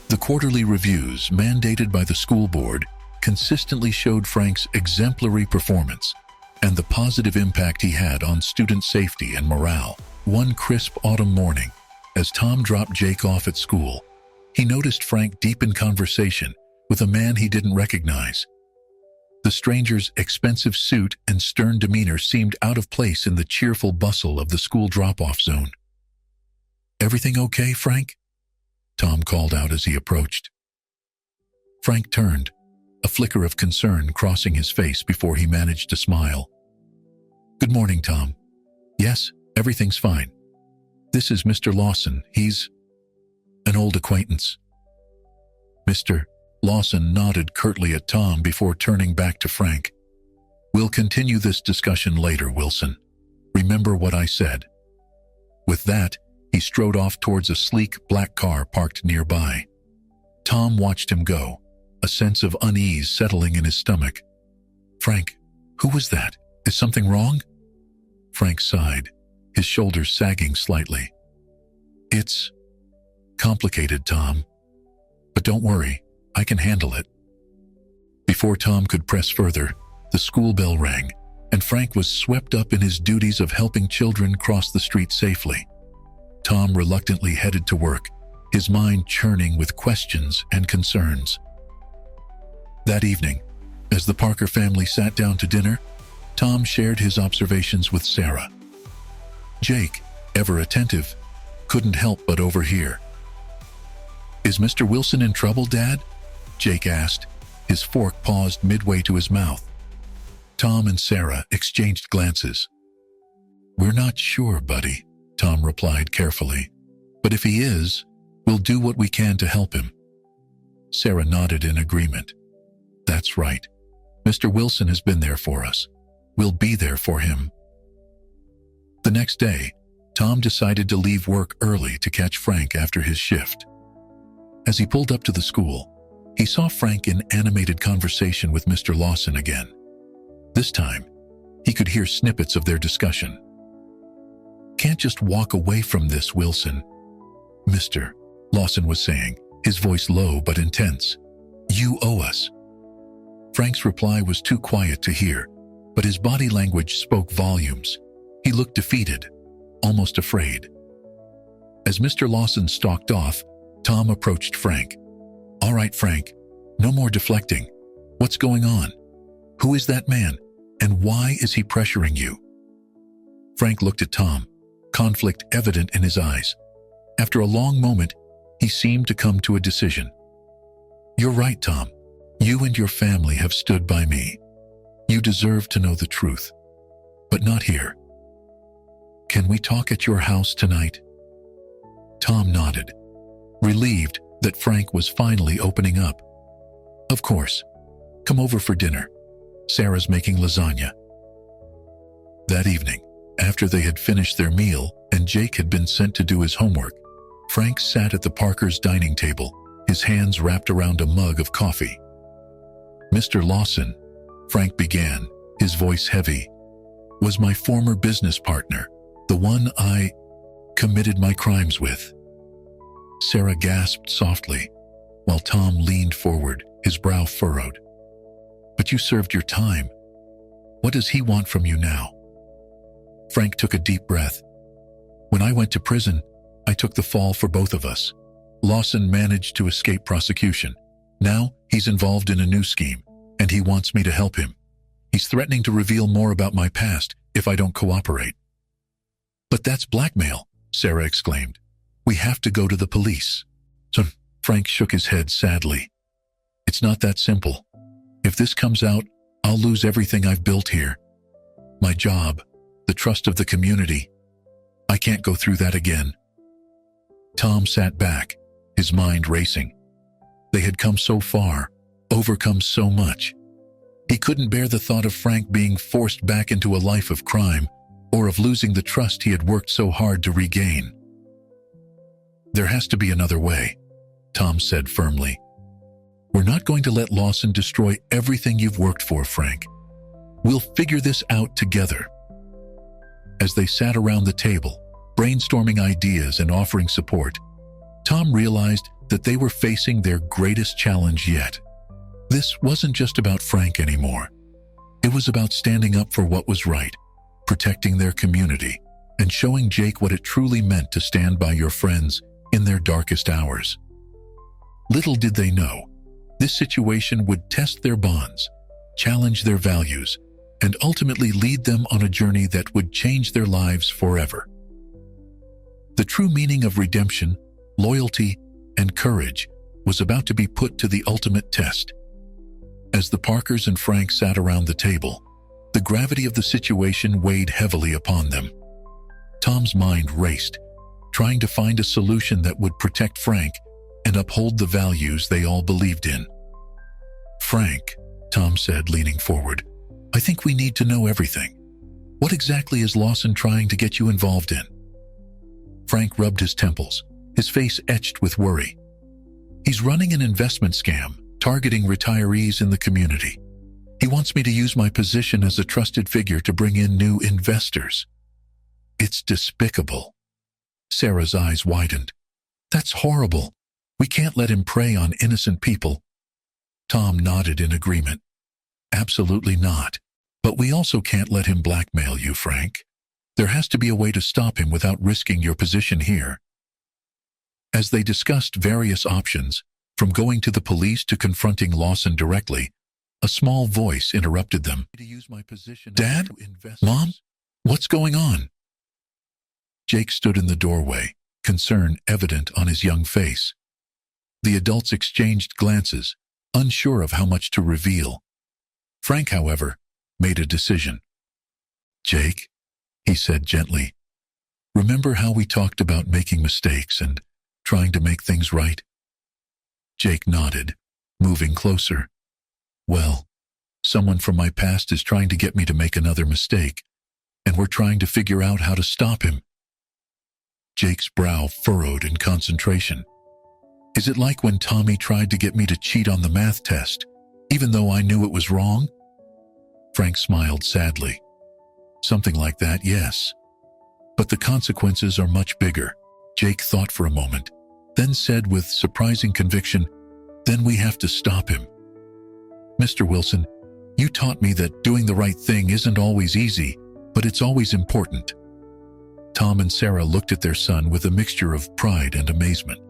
The quarterly reviews mandated by the school board consistently showed Frank's exemplary performance and the positive impact he had on student safety and morale. One crisp autumn morning, as Tom dropped Jake off at school, he noticed Frank deep in conversation with a man he didn't recognize. The stranger's expensive suit and stern demeanor seemed out of place in the cheerful bustle of the school drop-off zone. "Everything okay, Frank?" Tom called out as he approached. Frank turned, a flicker of concern crossing his face before he managed to smile. "Good morning, Tom. Yes, everything's fine. This is Mr. Lawson. He's an old acquaintance." Mr. Lawson nodded curtly at Tom before turning back to Frank. "We'll continue this discussion later, Wilson. Remember what I said." With that, he strode off towards a sleek black car parked nearby. Tom watched him go, a sense of unease settling in his stomach. "Frank, who was that? Is something wrong?" Frank sighed, his shoulders sagging slightly. It's complicated, Tom. But don't worry, I can handle it. Before Tom could press further, the school bell rang, and Frank was swept up in his duties of helping children cross the street safely. Tom reluctantly headed to work, his mind churning with questions and concerns. That evening, as the Parker family sat down to dinner, Tom shared his observations with Sarah. Jake, ever attentive, couldn't help but overhear. "Is Mr. Wilson in trouble, Dad?" Jake asked, his fork paused midway to his mouth. Tom and Sarah exchanged glances. "We're not sure, buddy," Tom replied carefully. "But if he is, we'll do what we can to help him." Sarah nodded in agreement. "That's right. Mr. Wilson has been there for us. We'll be there for him." The next day, Tom decided to leave work early to catch Frank after his shift. As he pulled up to the school, he saw Frank in animated conversation with Mr. Lawson again. This time, he could hear snippets of their discussion. "Can't just walk away from this, Wilson," Mr. Lawson was saying, his voice low but intense. "You owe us." Frank's reply was too quiet to hear, but his body language spoke volumes. He looked defeated, almost afraid. As Mr. Lawson stalked off, Tom approached Frank. "All right, Frank, no more deflecting. What's going on? Who is that man, and why is he pressuring you?" Frank looked at Tom, conflict evident in his eyes. After a long moment, he seemed to come to a decision. "You're right, Tom. You and your family have stood by me. You deserve to know the truth, but not here. Can we talk at your house tonight?" Tom nodded, relieved that Frank was finally opening up. "Of course. Come over for dinner. Sarah's making lasagna." That evening, after they had finished their meal and Jake had been sent to do his homework, Frank sat at the Parkers' dining table, his hands wrapped around a mug of coffee. "Mr. Lawson," Frank began, his voice heavy, "was my former business partner, the one I committed my crimes with." Sarah gasped softly, while Tom leaned forward, his brow furrowed. "But you served your time. What does he want from you now?" Frank took a deep breath. "When I went to prison, I took the fall for both of us. Lawson managed to escape prosecution. Now he's involved in a new scheme, and he wants me to help him. He's threatening to reveal more about my past if I don't cooperate." "But that's blackmail," Sarah exclaimed. "We have to go to the police." So Frank shook his head sadly. "It's not that simple. If this comes out, I'll lose everything I've built here. My job, the trust of the community. I can't go through that again." Tom sat back, his mind racing. They had come so far, overcome so much. He couldn't bear the thought of Frank being forced back into a life of crime, or of losing the trust he had worked so hard to regain. "There has to be another way," Tom said firmly. "We're not going to let Lawson destroy everything you've worked for, Frank. We'll figure this out together." As they sat around the table, brainstorming ideas and offering support, Tom realized that they were facing their greatest challenge yet. This wasn't just about Frank anymore. It was about standing up for what was right, protecting their community, and showing Jake what it truly meant to stand by your friends in their darkest hours. Little did they know, this situation would test their bonds, challenge their values, and ultimately lead them on a journey that would change their lives forever. The true meaning of redemption, loyalty, and courage was about to be put to the ultimate test. As the Parkers and Frank sat around the table, the gravity of the situation weighed heavily upon them. Tom's mind raced, trying to find a solution that would protect Frank and uphold the values they all believed in. "Frank," Tom said, leaning forward, "I think we need to know everything. What exactly is Lawson trying to get you involved in?" Frank rubbed his temples, his face etched with worry. "He's running an investment scam, targeting retirees in the community. He wants me to use my position as a trusted figure to bring in new investors. It's despicable." Sarah's eyes widened. That's horrible. We can't let him prey on innocent people. Tom nodded in agreement. Absolutely not. But we also can't let him blackmail you, Frank. There has to be a way to stop him without risking your position here. As they discussed various options, from going to the police to confronting Lawson directly, a small voice interrupted them. Dad? Mom? What's going on? Jake stood in the doorway, concern evident on his young face. The adults exchanged glances, unsure of how much to reveal. Frank, however, made a decision. Jake, he said gently, remember how we talked about making mistakes and trying to make things right? Jake nodded, moving closer. Well, someone from my past is trying to get me to make another mistake, and we're trying to figure out how to stop him. Jake's brow furrowed in concentration. Is it like when Tommy tried to get me to cheat on the math test, even though I knew it was wrong? Frank smiled sadly. Something like that, yes. But the consequences are much bigger. Jake thought for a moment, then said with surprising conviction, then we have to stop him. Mr. Wilson, you taught me that doing the right thing isn't always easy, but it's always important. Tom and Sarah looked at their son with a mixture of pride and amazement.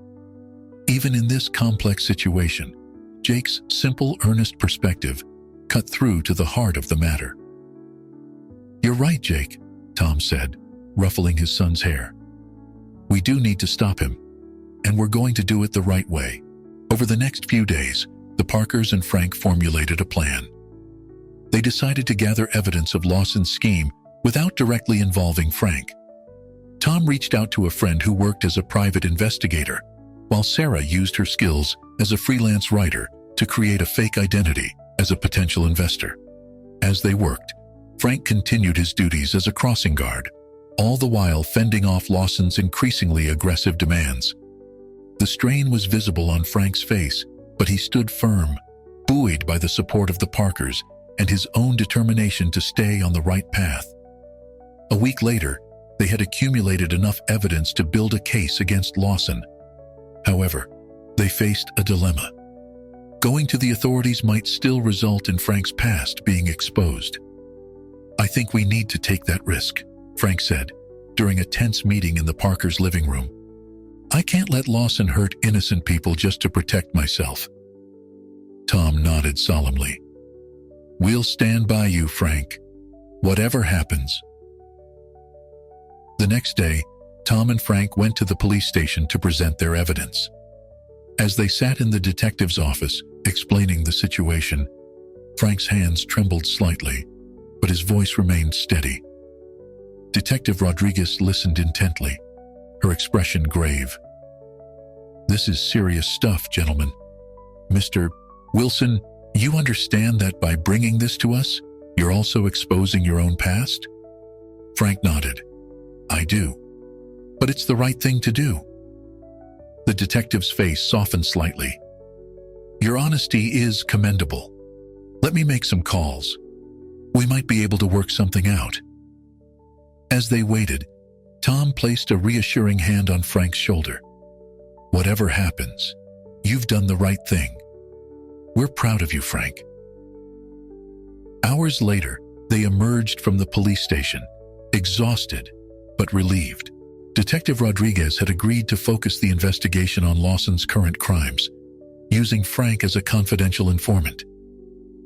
Even in this complex situation, Jake's simple, earnest perspective cut through to the heart of the matter. You're right, Jake, Tom said, ruffling his son's hair. We do need to stop him, and we're going to do it the right way. Over the next few days, the Parkers and Frank formulated a plan. They decided to gather evidence of Lawson's scheme without directly involving Frank. Tom reached out to a friend who worked as a private investigator, while Sarah used her skills as a freelance writer to create a fake identity as a potential investor. As they worked, Frank continued his duties as a crossing guard, all the while fending off Lawson's increasingly aggressive demands. The strain was visible on Frank's face, but he stood firm, buoyed by the support of the Parkers and his own determination to stay on the right path. A week later, they had accumulated enough evidence to build a case against Lawson. However, they faced a dilemma. Going to the authorities might still result in Frank's past being exposed. I think we need to take that risk, Frank said, during a tense meeting in the Parkers' living room. I can't let Lawson hurt innocent people just to protect myself. Tom nodded solemnly. We'll stand by you, Frank, whatever happens. The next day, Tom and Frank went to the police station to present their evidence. As they sat in the detective's office, explaining the situation, Frank's hands trembled slightly, but his voice remained steady. Detective Rodriguez listened intently, her expression grave. This is serious stuff, gentlemen. Mr. Wilson, you understand that by bringing this to us, you're also exposing your own past? Frank nodded. I do. But it's the right thing to do. The detective's face softened slightly. Your honesty is commendable. Let me make some calls. We might be able to work something out. As they waited, Tom placed a reassuring hand on Frank's shoulder. Whatever happens, you've done the right thing. We're proud of you, Frank. Hours later, they emerged from the police station, exhausted but relieved. Detective Rodriguez had agreed to focus the investigation on Lawson's current crimes, using Frank as a confidential informant.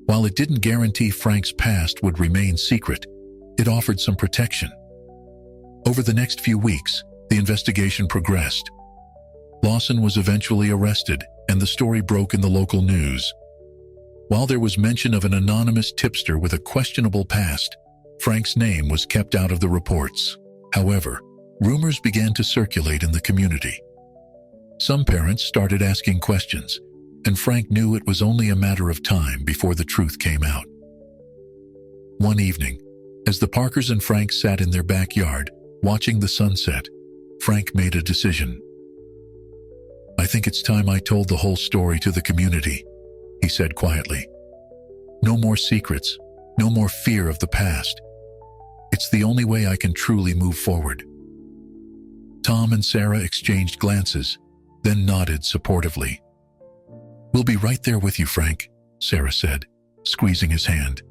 While it didn't guarantee Frank's past would remain secret, it offered some protection. Over the next few weeks, the investigation progressed. Lawson was eventually arrested, and the story broke in the local news. While there was mention of an anonymous tipster with a questionable past, Frank's name was kept out of the reports. However, rumors began to circulate in the community. Some parents started asking questions, and Frank knew it was only a matter of time before the truth came out. One evening, as the Parkers and Frank sat in their backyard, watching the sunset, Frank made a decision. I think it's time I told the whole story to the community, he said quietly. No more secrets, no more fear of the past. It's the only way I can truly move forward. Tom and Sarah exchanged glances, then nodded supportively. "We'll be right there with you, Frank," Sarah said, squeezing his hand.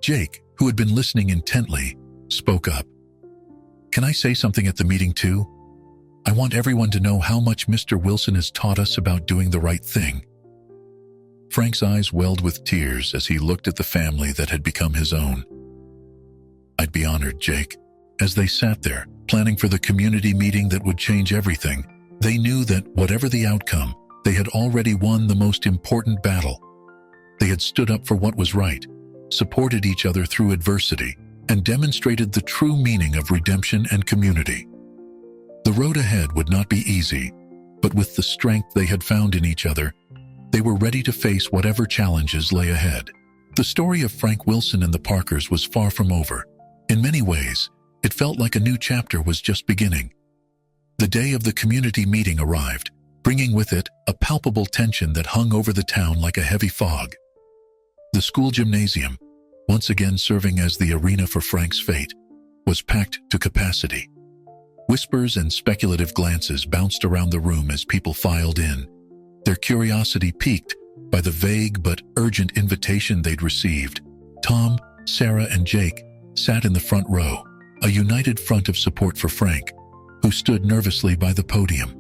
Jake, who had been listening intently, spoke up. "Can I say something at the meeting too? I want everyone to know how much Mr. Wilson has taught us about doing the right thing." Frank's eyes welled with tears as he looked at the family that had become his own. "I'd be honored, Jake." As they sat there, planning for the community meeting that would change everything, they knew that whatever the outcome, they had already won the most important battle. They had stood up for what was right, supported each other through adversity, and demonstrated the true meaning of redemption and community. The road ahead would not be easy, but with the strength they had found in each other, they were ready to face whatever challenges lay ahead. The story of Frank Wilson and the Parkers was far from over. In many ways, it felt like a new chapter was just beginning. The day of the community meeting arrived, bringing with it a palpable tension that hung over the town like a heavy fog. The school gymnasium, once again serving as the arena for Frank's fate, was packed to capacity. Whispers and speculative glances bounced around the room as people filed in, their curiosity piqued by the vague but urgent invitation they'd received. Tom, Sarah, and Jake sat in the front row, a united front of support for Frank, who stood nervously by the podium.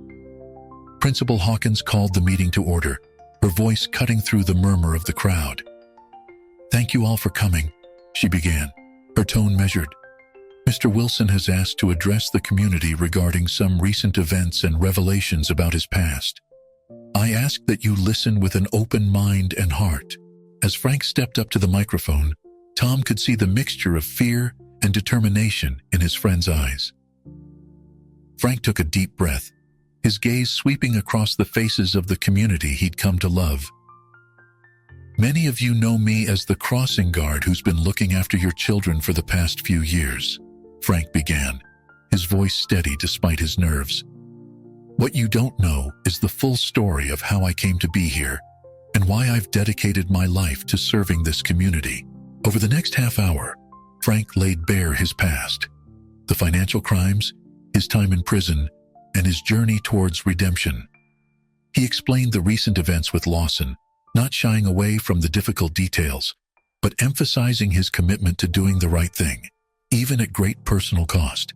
Principal Hawkins called the meeting to order, her voice cutting through the murmur of the crowd. "Thank you all for coming," she began, her tone measured. "Mr. Wilson has asked to address the community regarding some recent events and revelations about his past. I ask that you listen with an open mind and heart." As Frank stepped up to the microphone, Tom could see the mixture of fear and determination in his friend's eyes. Frank took a deep breath, his gaze sweeping across the faces of the community he'd come to love. "Many of you know me as the crossing guard who's been looking after your children for the past few years," Frank began, his voice steady despite his nerves. "What you don't know is the full story of how I came to be here and why I've dedicated my life to serving this community." Over the next half hour, Frank laid bare his past, the financial crimes, his time in prison, and his journey towards redemption. He explained the recent events with Lawson, not shying away from the difficult details, but emphasizing his commitment to doing the right thing, even at great personal cost.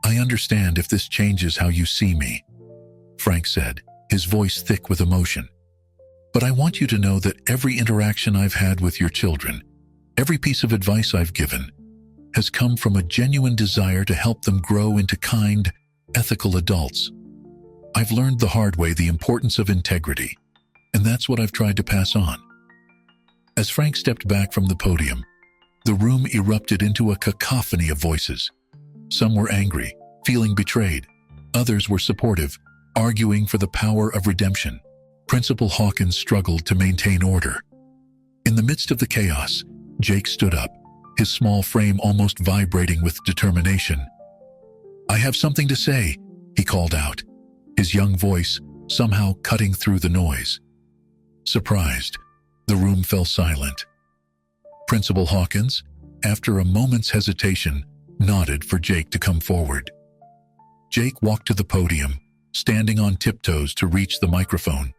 "I understand if this changes how you see me," Frank said, his voice thick with emotion. "But I want you to know that every interaction I've had with your children, every piece of advice I've given, has come from a genuine desire to help them grow into kind, ethical adults. I've learned the hard way the importance of integrity, and that's what I've tried to pass on." As Frank stepped back from the podium, the room erupted into a cacophony of voices. Some were angry, feeling betrayed. Others were supportive, arguing for the power of redemption. Principal Hawkins struggled to maintain order. In the midst of the chaos, Jake stood up, his small frame almost vibrating with determination. "I have something to say," he called out, his young voice somehow cutting through the noise. Surprised, the room fell silent. Principal Hawkins, after a moment's hesitation, nodded for Jake to come forward. Jake walked to the podium, standing on tiptoes to reach the microphone.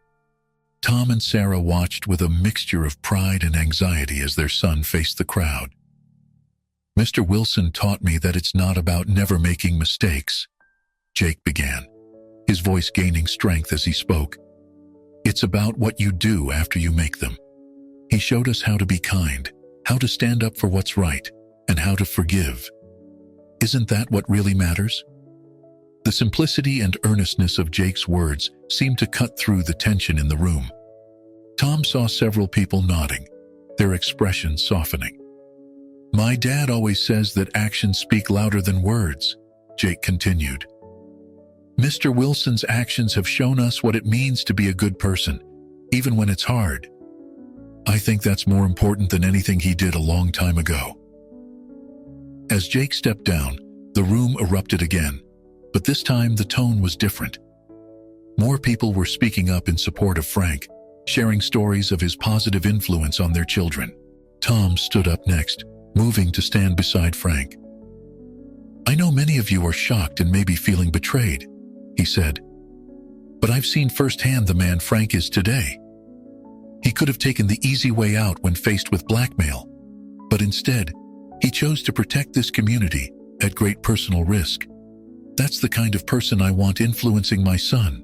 Tom and Sarah watched with a mixture of pride and anxiety as their son faced the crowd. "Mr. Wilson taught me that it's not about never making mistakes," Jake began, his voice gaining strength as he spoke. "It's about what you do after you make them. He showed us how to be kind, how to stand up for what's right, and how to forgive. Isn't that what really matters?" The simplicity and earnestness of Jake's words seemed to cut through the tension in the room. Tom saw several people nodding, their expressions softening. "My dad always says that actions speak louder than words," Jake continued. "Mr. Wilson's actions have shown us what it means to be a good person, even when it's hard. I think that's more important than anything he did a long time ago." As Jake stepped down, the room erupted again, but this time the tone was different. More people were speaking up in support of Frank, sharing stories of his positive influence on their children. Tom stood up next, moving to stand beside Frank. "I know many of you are shocked and maybe feeling betrayed," he said. "But I've seen firsthand the man Frank is today. He could have taken the easy way out when faced with blackmail, but instead, he chose to protect this community at great personal risk. That's the kind of person I want influencing my son."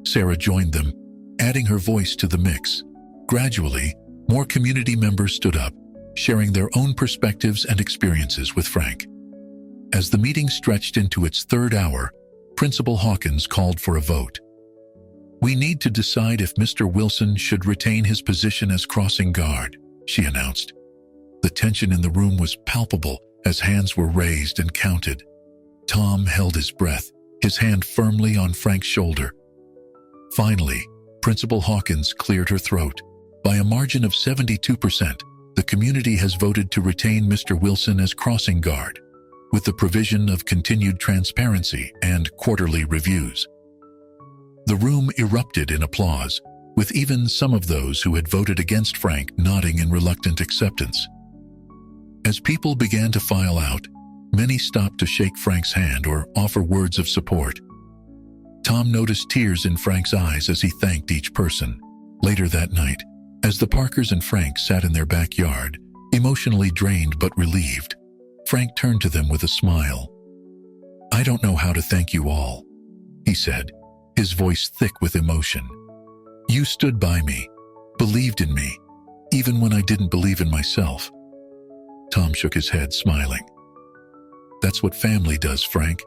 Sarah joined them, adding her voice to the mix. Gradually, more community members stood up, sharing their own perspectives and experiences with Frank. As the meeting stretched into its third hour, Principal Hawkins called for a vote. "We need to decide if Mr. Wilson should retain his position as crossing guard," she announced. The tension in the room was palpable as hands were raised and counted. Tom held his breath, his hand firmly on Frank's shoulder. Finally, Principal Hawkins cleared her throat. By a margin of 72%, the community has voted to retain Mr. Wilson as crossing guard, with the provision of continued transparency and quarterly reviews. The room erupted in applause, with even some of those who had voted against Frank nodding in reluctant acceptance. As people began to file out, many stopped to shake Frank's hand or offer words of support. Tom noticed tears in Frank's eyes as he thanked each person. Later that night, as the Parkers and Frank sat in their backyard, emotionally drained but relieved, Frank turned to them with a smile. "I don't know how to thank you all," he said, his voice thick with emotion. "You stood by me, believed in me, even when I didn't believe in myself." Tom shook his head, smiling. "That's what family does, Frank.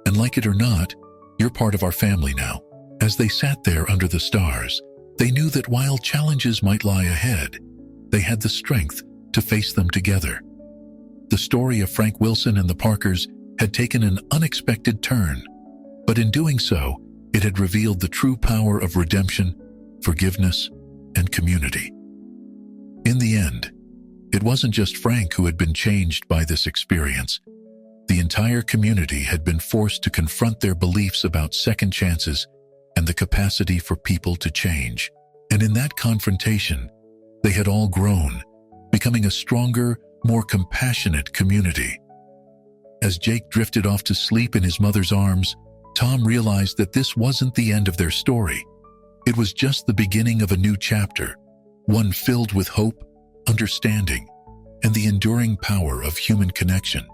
And like it or not, you're part of our family now." As they sat there under the stars, they knew that while challenges might lie ahead, they had the strength to face them together. The story of Frank Wilson and the Parkers had taken an unexpected turn, but in doing so, it had revealed the true power of redemption, forgiveness, and community. In the end, it wasn't just Frank who had been changed by this experience. The entire community had been forced to confront their beliefs about second chances and the capacity for people to change. And in that confrontation, they had all grown, becoming a stronger, more compassionate community. As Jake drifted off to sleep in his mother's arms, Tom realized that this wasn't the end of their story. It was just the beginning of a new chapter, one filled with hope, understanding, and the enduring power of human connection.